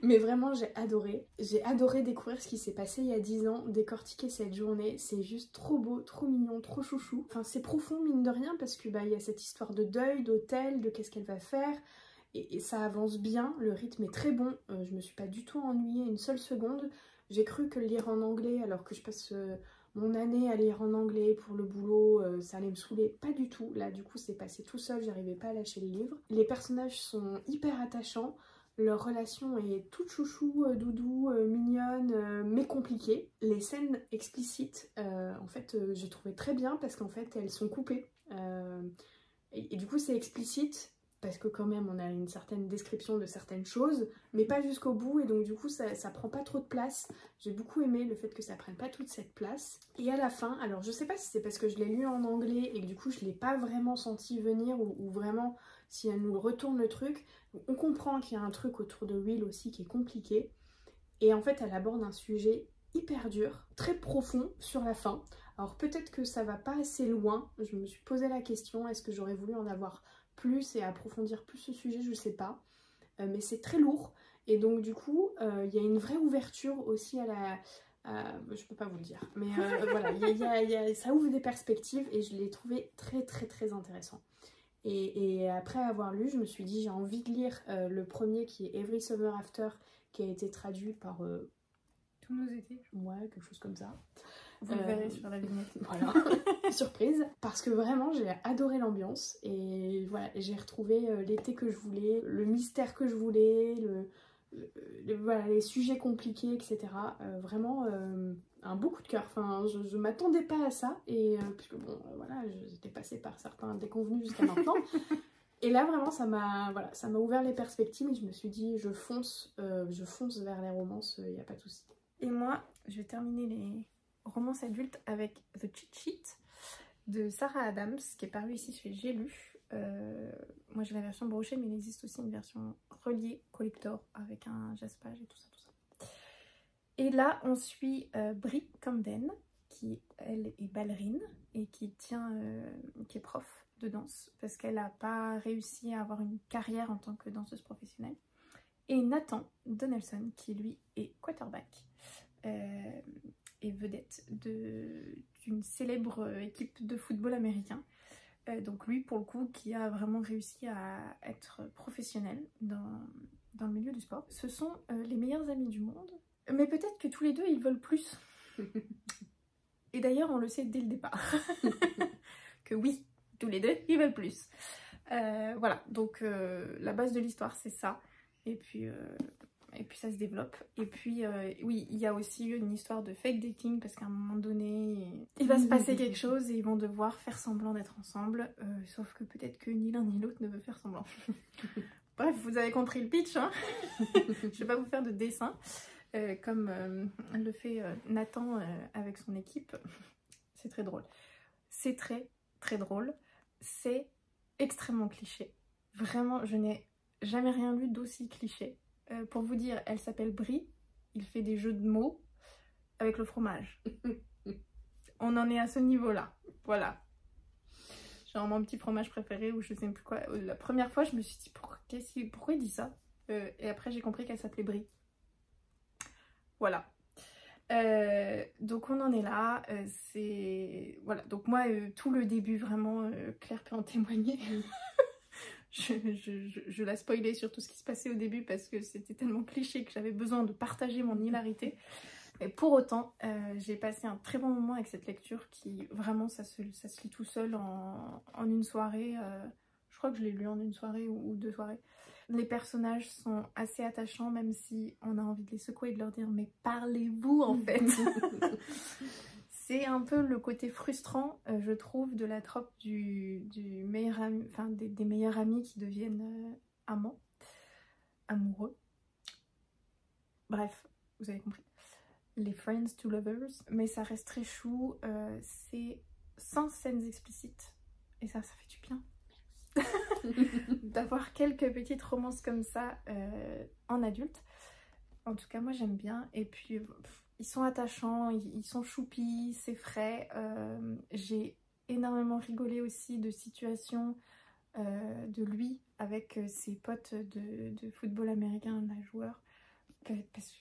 Mais vraiment, j'ai adoré. J'ai adoré découvrir ce qui s'est passé il y a 10 ans, décortiquer cette journée. C'est juste trop beau, trop mignon, trop chouchou. Enfin, c'est profond, mine de rien, parce que il y a cette histoire de deuil, d'hôtel, de qu'est-ce qu'elle va faire. Et ça avance bien, le rythme est très bon. Je me suis pas du tout ennuyée une seule seconde. J'ai cru que le lire en anglais, alors que je passe mon année à lire en anglais pour le boulot, ça allait me saouler. Pas du tout. Là, du coup, c'est passé tout seul, j'arrivais pas à lâcher le livre. Les personnages sont hyper attachants. Leur relation est toute chouchou, doudou, mignonne, mais compliquée. Les scènes explicites, en fait, j'ai trouvé très bien parce qu'en fait, elles sont coupées. Et du coup, c'est explicite parce que quand même, on a une certaine description de certaines choses, mais pas jusqu'au bout. Et donc, du coup, ça prend pas trop de place. J'ai beaucoup aimé le fait que ça prenne pas toute cette place. Et à la fin, alors je sais pas si c'est parce que je l'ai lu en anglais et que du coup, je l'ai pas vraiment senti venir ou vraiment si elle nous retourne le truc. On comprend qu'il y a un truc autour de Will aussi qui est compliqué. Et en fait, elle aborde un sujet hyper dur, très profond sur la fin. Alors peut-être que ça va pas assez loin. Je me suis posé la question, est-ce que j'aurais voulu en avoir plus et approfondir plus ce sujet, je sais pas. Mais c'est très lourd. Et donc du coup, il y a une vraie ouverture aussi à la... je peux pas vous le dire. Mais voilà, ça ouvre des perspectives et je l'ai trouvé très très très intéressant. Et après avoir lu, je me suis dit j'ai envie de lire le premier qui est Every Summer After, qui a été traduit par... Tous nos étés. Ouais, quelque chose comme ça. Vous le verrez sur la vignette. Voilà, surprise. Parce que vraiment, j'ai adoré l'ambiance. Et voilà, j'ai retrouvé l'été que je voulais, le mystère que je voulais, voilà, les sujets compliqués, etc. Vraiment, un beau coup de cœur. Enfin, je m'attendais pas à ça. Et puisque bon, voilà, j'étais passée par certains déconvenus jusqu'à maintenant. Et là, vraiment, ça m'a ouvert les perspectives. Et je me suis dit, je fonce vers les romances, il n'y a pas de souci. Et moi, je vais terminer les romances adultes avec The Cheat Sheet de Sarah Adams, qui est paru ici chez J'ai lu. Moi j'ai la version brochée, mais il existe aussi une version reliée, collector, avec un jaspage et tout ça, tout ça. Et là, on suit Brie Camden, qui elle est ballerine et qui est prof de danse, parce elle n'a pas réussi à avoir une carrière en tant que danseuse professionnelle. Et Nathan Donaldson, qui lui est quarterback et vedette d'une célèbre équipe de football américain. Donc lui, pour le coup, qui a vraiment réussi à être professionnel dans le milieu du sport. Ce sont les meilleurs amis du monde. Mais peut-être que tous les deux, ils veulent plus. Et d'ailleurs, on le sait dès le départ. Que oui, tous les deux, ils veulent plus. Voilà, donc la base de l'histoire, c'est ça. Et puis ça se développe. Et puis, oui, il y a aussi une histoire de fake dating, parce qu'à un moment donné, il va se passer quelque chose et ils vont devoir faire semblant d'être ensemble. Sauf que peut-être que ni l'un ni l'autre ne veut faire semblant. Bref, vous avez compris le pitch, hein. Je vais pas vous faire de dessin, comme le fait Nathan avec son équipe. C'est très drôle. C'est très, très drôle. C'est extrêmement cliché. Vraiment, je n'ai jamais rien lu d'aussi cliché. Pour vous dire, elle s'appelle Brie. Il fait des jeux de mots avec le fromage. On en est à ce niveau-là. Voilà. Genre mon petit fromage préféré ou je sais plus quoi. La première fois, je me suis dit pourquoi il dit ça, et après j'ai compris qu'elle s'appelait Brie. Voilà. Donc on en est là. Voilà. Donc moi, tout le début, vraiment, Claire peut en témoigner. Je la spoilais sur tout ce qui se passait au début parce que c'était tellement cliché que j'avais besoin de partager mon hilarité. Et pour autant, j'ai passé un très bon moment avec cette lecture qui, vraiment, ça se lit tout seul en une soirée. Je crois que je l'ai lu en une soirée ou 2 soirées. Les personnages sont assez attachants, même si on a envie de les secouer et de leur dire « mais parlez-vous en fait !» C'est un peu le côté frustrant, je trouve, de la trope du meilleur ami, enfin des meilleurs amis qui deviennent amants, amoureux. Bref, vous avez compris. Les friends to lovers. Mais ça reste très chou, c'est sans scènes explicites. Et ça fait du bien. D'avoir quelques petites romances comme ça en adulte. En tout cas, moi j'aime bien. Et puis, ils sont attachants, ils sont choupis, c'est frais. J'ai énormément rigolé aussi de situations de lui avec ses potes de football américain, la joueur. Parce que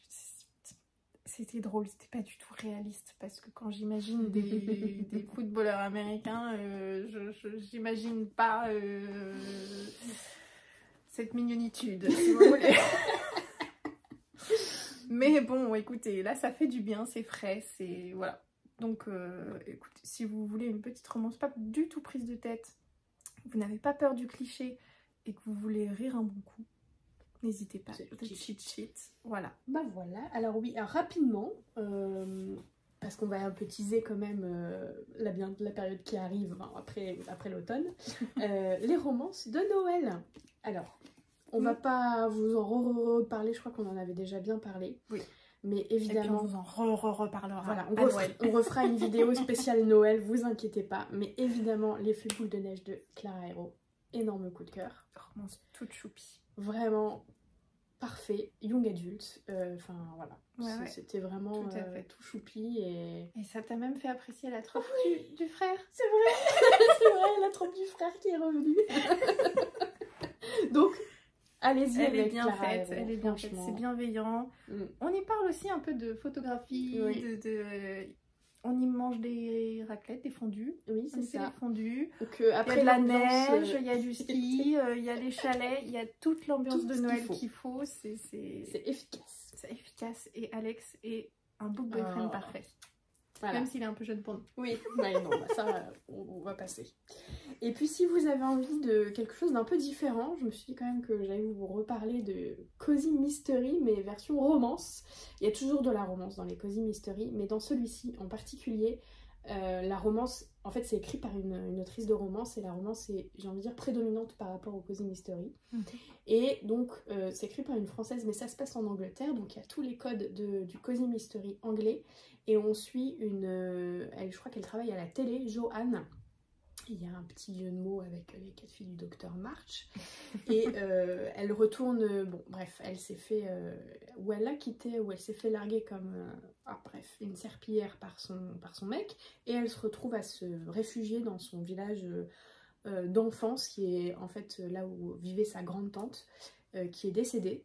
c'était drôle, c'était pas du tout réaliste. Parce que quand j'imagine des footballeurs américains, j'imagine pas cette mignonitude, si vous voulez. Mais bon, écoutez, là ça fait du bien, c'est frais, c'est... voilà. Donc, écoutez, si vous voulez une petite romance pas du tout prise de tête, vous n'avez pas peur du cliché et que vous voulez rire un bon coup, n'hésitez pas. Cheat sheet, voilà. Bah voilà, alors oui, alors rapidement, parce qu'on va un peu teaser quand même la période qui arrive, enfin, après l'automne, les romances de Noël. Alors... on va pas vous en reparler, je crois qu'on en avait déjà bien parlé. Oui. Mais évidemment... Et puis on vous en reparlera. Voilà, on refera une vidéo spéciale Noël, vous inquiétez pas. Mais évidemment, l'effet boule de neige de Clara Hero, énorme coup de cœur. Romance toute choupie. Vraiment parfait, young adulte. Enfin voilà, ouais, c'était vraiment tout choupi. Et ça t'a même fait apprécier la trompe du frère. C'est vrai, c'est vrai, la trompe du frère qui est revenue. Donc... allez-y, elle est bien faite, elle est bien faite, c'est bienveillant. On y parle aussi un peu de photographie, oui. On y mange des raclettes, des fondus. Oui, c'est ça. Des fondus. Donc, après, il y a de la neige, il y a du ski, il y a les chalets, il y a toute l'ambiance de Noël qu'il faut. C'est efficace. C'est efficace. Et Alex est un book boyfriend parfait. Voilà. Même s'il est un peu jeune pour nous. Oui, ouais, non, bah ça, on va passer. Et puis, si vous avez envie de quelque chose d'un peu différent, je me suis dit quand même que j'allais vous reparler de Cozy Mystery, mais version romance. Il y a toujours de la romance dans les Cozy Mystery, mais dans celui-ci en particulier, la romance, en fait, c'est écrit par une autrice de romance, et la romance est, j'ai envie de dire, prédominante par rapport au Cozy Mystery. Et donc, c'est écrit par une Française, mais ça se passe en Angleterre, donc il y a tous les codes du Cozy Mystery anglais. Et on suit je crois qu'elle travaille à la télé, Joanne. Il y a un petit jeu de mots avec les 4 filles du docteur March. Et elle retourne, bon bref, elle s'est fait, où elle l'a quitté, où elle s'est fait larguer comme, bref, une serpillière par son mec. Et elle se retrouve à se réfugier dans son village d'enfance qui est en fait là où vivait sa grande-tante qui est décédée.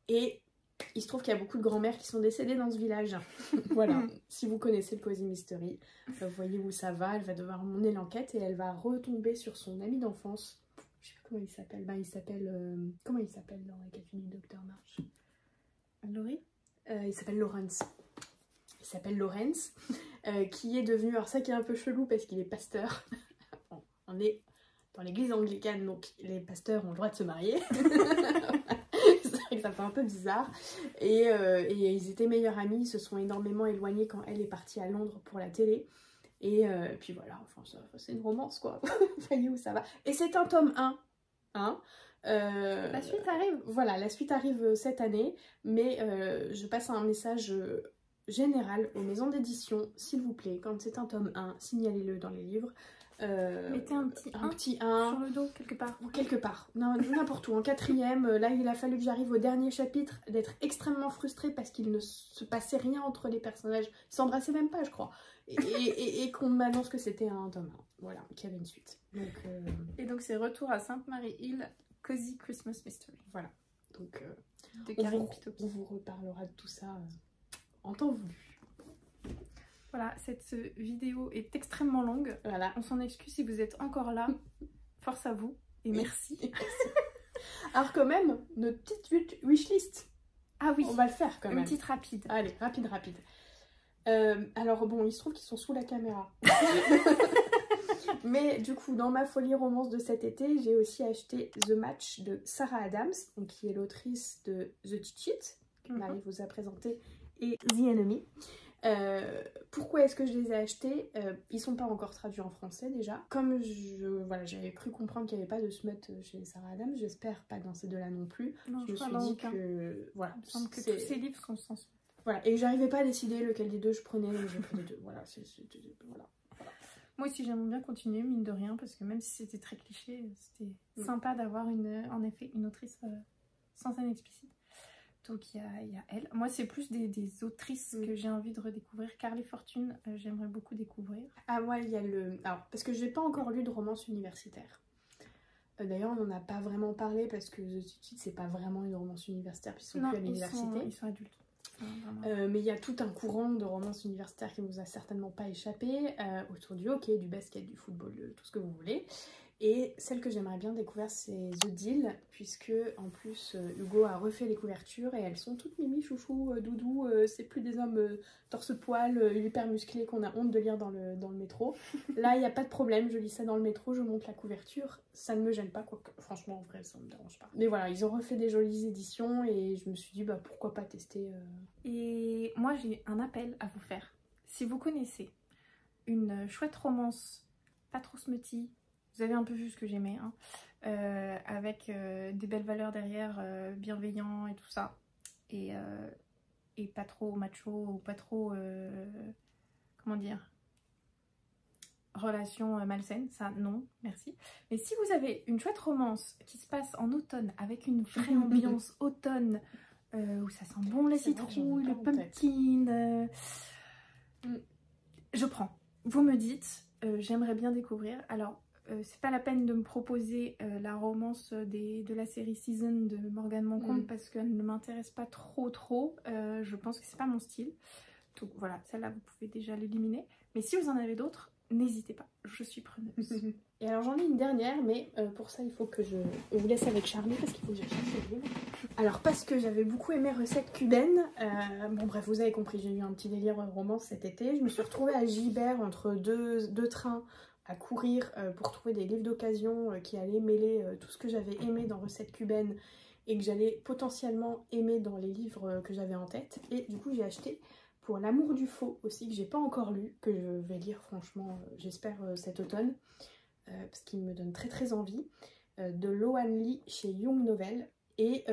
Et il se trouve qu'il y a beaucoup de grand-mères qui sont décédées dans ce village. Voilà, si vous connaissez le Cozy Mystery, vous voyez où ça va, elle va devoir mener l'enquête et elle va retomber sur son ami d'enfance. Je sais pas comment il s'appelle. Ben, il s'appelle... comment il s'appelle dans la café du Docteur March? Laurie? Il s'appelle Lawrence. Il s'appelle Lawrence, qui est devenu... Alors ça qui est un peu chelou parce qu'il est pasteur. Bon, on est dans l'église anglicane, donc les pasteurs ont le droit de se marier. C'est vrai que ça fait un peu bizarre. Et ils étaient meilleurs amis, ils se sont énormément éloignés quand elle est partie à Londres pour la télé. Et puis voilà, enfin, c'est une romance quoi. Vous voyez où ça va. Et c'est un tome 1. Hein. La suite arrive. Voilà, la suite arrive cette année. Mais je passe un message général aux maisons d'édition. S'il vous plaît, quand c'est un tome 1, signalez-le dans les livres. Mettez un petit 1 sur le dos quelque part. Quelque part, n'importe où, en 4e. Là il a fallu que j'arrive au dernier chapitre, d'être extrêmement frustrée parce qu'il ne se passait rien entre les personnages, ils s'embrassaient même pas je crois, et qu'on m'annonce que c'était un tome 1, voilà, qu'il y avait une suite. Donc, et donc c'est Retour à Sainte-Marie-Hill, Cozy Christmas Mystery. Voilà, donc de Karine Pitoki. On vous reparlera de tout ça en temps voulu. Voilà, cette vidéo est extrêmement longue. Voilà. On s'en excuse si vous êtes encore là. Force à vous et merci. Alors quand même, notre petite wishlist. Ah oui. On va le faire quand même. Une petite rapide. Allez, rapide. Alors bon, il se trouve qu'ils sont sous la caméra. Mais du coup, dans ma folie romance de cet été, j'ai aussi acheté The Match de Sarah Adams, donc, qui est l'autrice de The Cheat, que Marie vous a présenté, et The Enemy. Pourquoi est-ce que je les ai achetés? Ils sont pas encore traduits en français déjà. Comme j'avais cru comprendre qu'il n'y avait pas de smut chez Sarah Adams, j'espère pas dans ces deux-là non plus. Non, je me suis dit que voilà, il me semble que tous ces livres sont sans smut. Voilà, et j'arrivais pas à décider lequel des deux je prenais, donc j'ai pris les deux. Voilà, voilà. Moi aussi j'aimerais bien continuer, mine de rien, parce que même si c'était très cliché, c'était sympa d'avoir en effet une autrice sans scène explicite. Donc il y a elle. Moi c'est plus des autrices que j'ai envie de redécouvrir. Carly Fortune, j'aimerais beaucoup découvrir. Ah moi il y a alors parce que j'ai pas encore lu de romance universitaire. D'ailleurs on n'en a pas vraiment parlé parce que The Cheat c'est pas vraiment une romance universitaire puisqu'ils sont plus à l'université. Ils sont adultes. Mais il y a tout un courant de romance universitaire qui nous a certainement pas échappé autour du hockey, du basket, du football, de tout ce que vous voulez. Et celle que j'aimerais bien découvrir c'est The Deal, puisque en plus Hugo a refait les couvertures et elles sont toutes mimi, chouchou, doudou, c'est plus des hommes torse-poil, hyper musclés qu'on a honte de lire dans le métro. Là il n'y a pas de problème, je lis ça dans le métro, je monte la couverture, ça ne me gêne pas, quoique franchement en vrai ça me dérange pas. Mais voilà, ils ont refait des jolies éditions et je me suis dit bah pourquoi pas tester. Et moi j'ai un appel à vous faire. Si vous connaissez une chouette romance, pas trop smutty, vous avez un peu vu ce que j'aimais, hein, avec des belles valeurs derrière, bienveillant et tout ça, et pas trop macho ou pas trop, comment dire, relation malsaine, ça non, merci. Mais si vous avez une chouette romance qui se passe en automne avec une vraie ambiance automne, où ça sent bon les citrouilles, le pumpkin, je prends. Vous me dites, j'aimerais bien découvrir. Alors, c'est pas la peine de me proposer la romance de la série Season de Morgane Moncombe parce qu'elle ne m'intéresse pas trop. Je pense que c'est pas mon style. Donc voilà, celle-là vous pouvez déjà l'éliminer. Mais si vous en avez d'autres, n'hésitez pas, je suis preneuse. Et alors j'en ai une dernière, mais pour ça il faut que je vous laisse avec Charlie parce qu'il faut que j'achète ce livre. Alors parce que j'avais beaucoup aimé Recettes cubaines, bon bref vous avez compris, j'ai eu un petit délire romance cet été. Je me suis retrouvée à Gibert entre deux trains à courir pour trouver des livres d'occasion qui allaient mêler tout ce que j'avais aimé dans Recettes cubaines et que j'allais potentiellement aimer dans les livres que j'avais en tête. Et du coup j'ai acheté pour L'amour du faux aussi, que j'ai pas encore lu, que je vais lire franchement j'espère cet automne, parce qu'il me donne très envie, de Loan Lee chez Young Novel. Et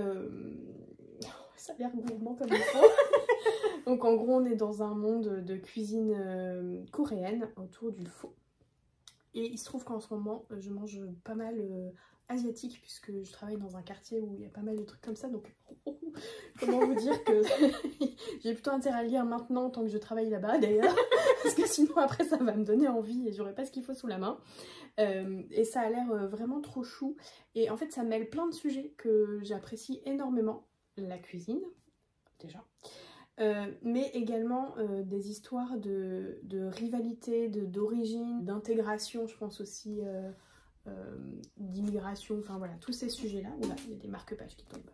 ça a l'air gourmand comme il faut. Donc en gros on est dans un monde de cuisine coréenne autour du pho. Et il se trouve qu'en ce moment, je mange pas mal asiatique, puisque je travaille dans un quartier où il y a pas mal de trucs comme ça, donc comment vous dire que j'ai plutôt intérêt à lire maintenant tant que je travaille là-bas d'ailleurs, parce que sinon après ça va me donner envie et j'aurai pas ce qu'il faut sous la main. Et ça a l'air vraiment trop chou, et en fait ça mêle plein de sujets que j'apprécie énormément. La cuisine, déjà. Mais également des histoires de rivalité, d'origine, d'intégration, je pense aussi d'immigration, enfin voilà, tous ces sujets-là. Oula, il y a des marque-pages qui tombent.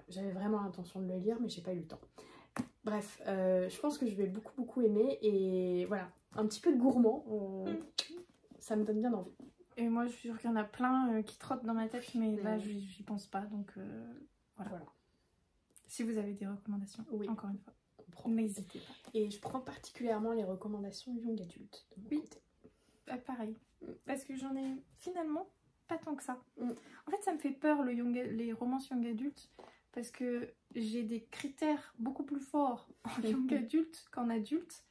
J'avais vraiment l'intention de le lire, mais j'ai pas eu le temps. Bref, je pense que je vais beaucoup aimer, et voilà, un petit peu de gourmand, ça me donne bien envie. Et moi, je suis sûre qu'il y en a plein qui trottent dans ma tête, mais là, j'y pense pas, donc voilà. Si vous avez des recommandations, encore une fois, n'hésitez pas. Et je prends particulièrement les recommandations young adulte de mon côté. Pareil. Parce que j'en ai finalement pas tant que ça. En fait, ça me fait peur les romances young adulte, parce que j'ai des critères beaucoup plus forts en young adulte qu'en adulte,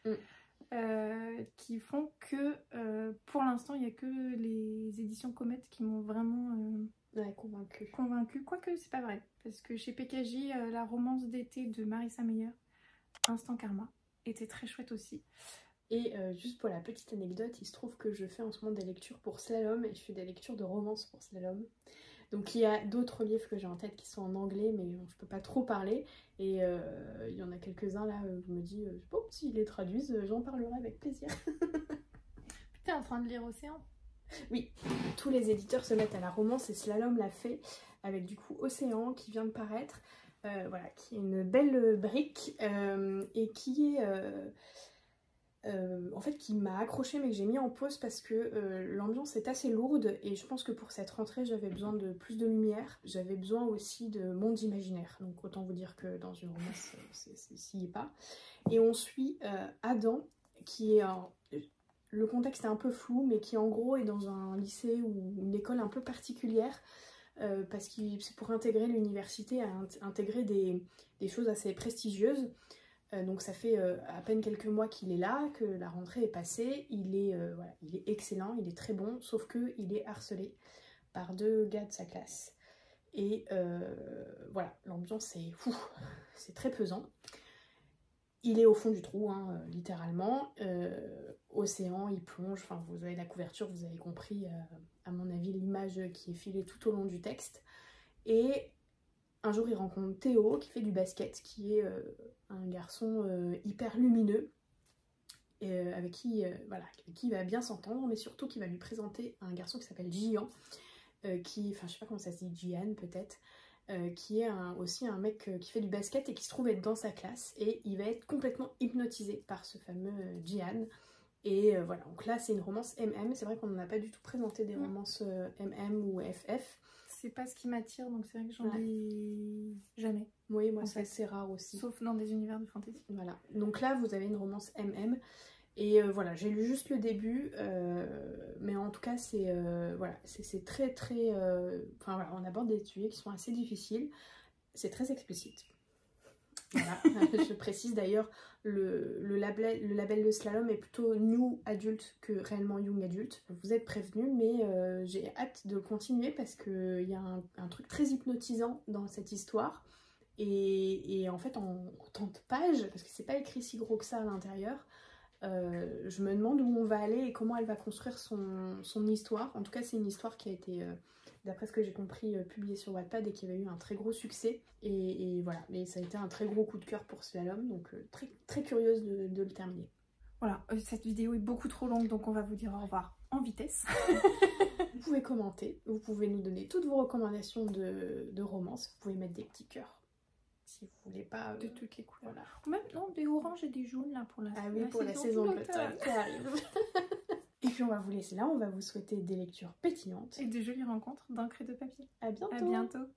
qui font que pour l'instant, il n'y a que les éditions Comet qui m'ont vraiment convaincue. Quoique, c'est pas vrai. Parce que chez PKJ, la romance d'été de Marissa Meyer, Instant Karma, était très chouette aussi. Et juste pour la petite anecdote, il se trouve que je fais en ce moment des lectures pour Slalom, et je fais des lectures de romance pour Slalom. Donc il y a d'autres livres que j'ai en tête qui sont en anglais, mais je peux pas trop parler. Et il y en a quelques-uns là où je me dis, bon, s'ils les traduisent, j'en parlerai avec plaisir. T'es en train de lire Océan? Oui, tous les éditeurs se mettent à la romance, et Slalom l'a fait avec du coup Océan qui vient de paraître. Voilà, qui est une belle brique et qui est... en fait qui m'a accrochée, mais que j'ai mis en pause parce que l'ambiance est assez lourde, et je pense que pour cette rentrée j'avais besoin de plus de lumière, j'avais besoin aussi de monde imaginaire, donc autant vous dire que dans une romance s'y est pas. Et on suit Adam, qui est le contexte est un peu flou, mais qui en gros est dans un lycée ou une école un peu particulière, parce que c'est pour intégrer l'université, à intégrer des choses assez prestigieuses. Donc ça fait à peine quelques mois qu'il est là, que la rentrée est passée. Il est excellent, il est très bon, sauf qu'il est harcelé par 2 gars de sa classe. Et voilà, l'ambiance c'est très pesant. Il est au fond du trou, hein, littéralement. Océan, il plonge, enfin vous avez la couverture, vous avez compris à mon avis l'image qui est filée tout au long du texte. Et un jour il rencontre Théo qui fait du basket, qui est un garçon hyper lumineux, avec qui il va bien s'entendre, mais surtout qui va lui présenter un garçon qui s'appelle Jian, enfin je sais pas comment ça se dit, Jian peut-être, qui est aussi un mec qui fait du basket et qui se trouve être dans sa classe, et il va être complètement hypnotisé par ce fameux Jian. Et voilà, donc là c'est une romance MM, c'est vrai qu'on n'en a pas du tout présenté des romances MM ou FF. C'est pas ce qui m'attire, donc c'est vrai que j'en lis jamais. Oui, moi c'est assez rare aussi. Sauf dans des univers de fantasy. Voilà, donc là vous avez une romance MM, et voilà, j'ai lu juste le début, mais en tout cas c'est voilà, c'est très enfin voilà, on aborde des sujets qui sont assez difficiles, c'est très explicite. Voilà, je précise d'ailleurs, le label de Slalom est plutôt new adulte que réellement young adulte. Vous êtes prévenus, mais j'ai hâte de continuer parce qu'il y a un truc très hypnotisant dans cette histoire. Et en fait, en tant de pages, parce que c'est pas écrit si gros que ça à l'intérieur, je me demande où on va aller et comment elle va construire son histoire. En tout cas, c'est une histoire qui a été... d'après ce que j'ai compris, publié sur Wattpad, et qui avait eu un très gros succès. Et voilà, mais ça a été un très gros coup de cœur pour Slalom, donc très curieuse de le terminer. Voilà, cette vidéo est beaucoup trop longue, donc on va vous dire au revoir en vitesse. Vous pouvez commenter, vous pouvez nous donner toutes vos recommandations de romance, vous pouvez mettre des petits cœurs si vous voulez pas... de toutes les couleurs. Voilà. Ou même non, des oranges et des jaunes là pour la saison d'automne qui arrive. Et puis on va vous laisser là, on va vous souhaiter des lectures pétillantes. Et de jolies rencontres d'encre et de papier. À bientôt. À bientôt.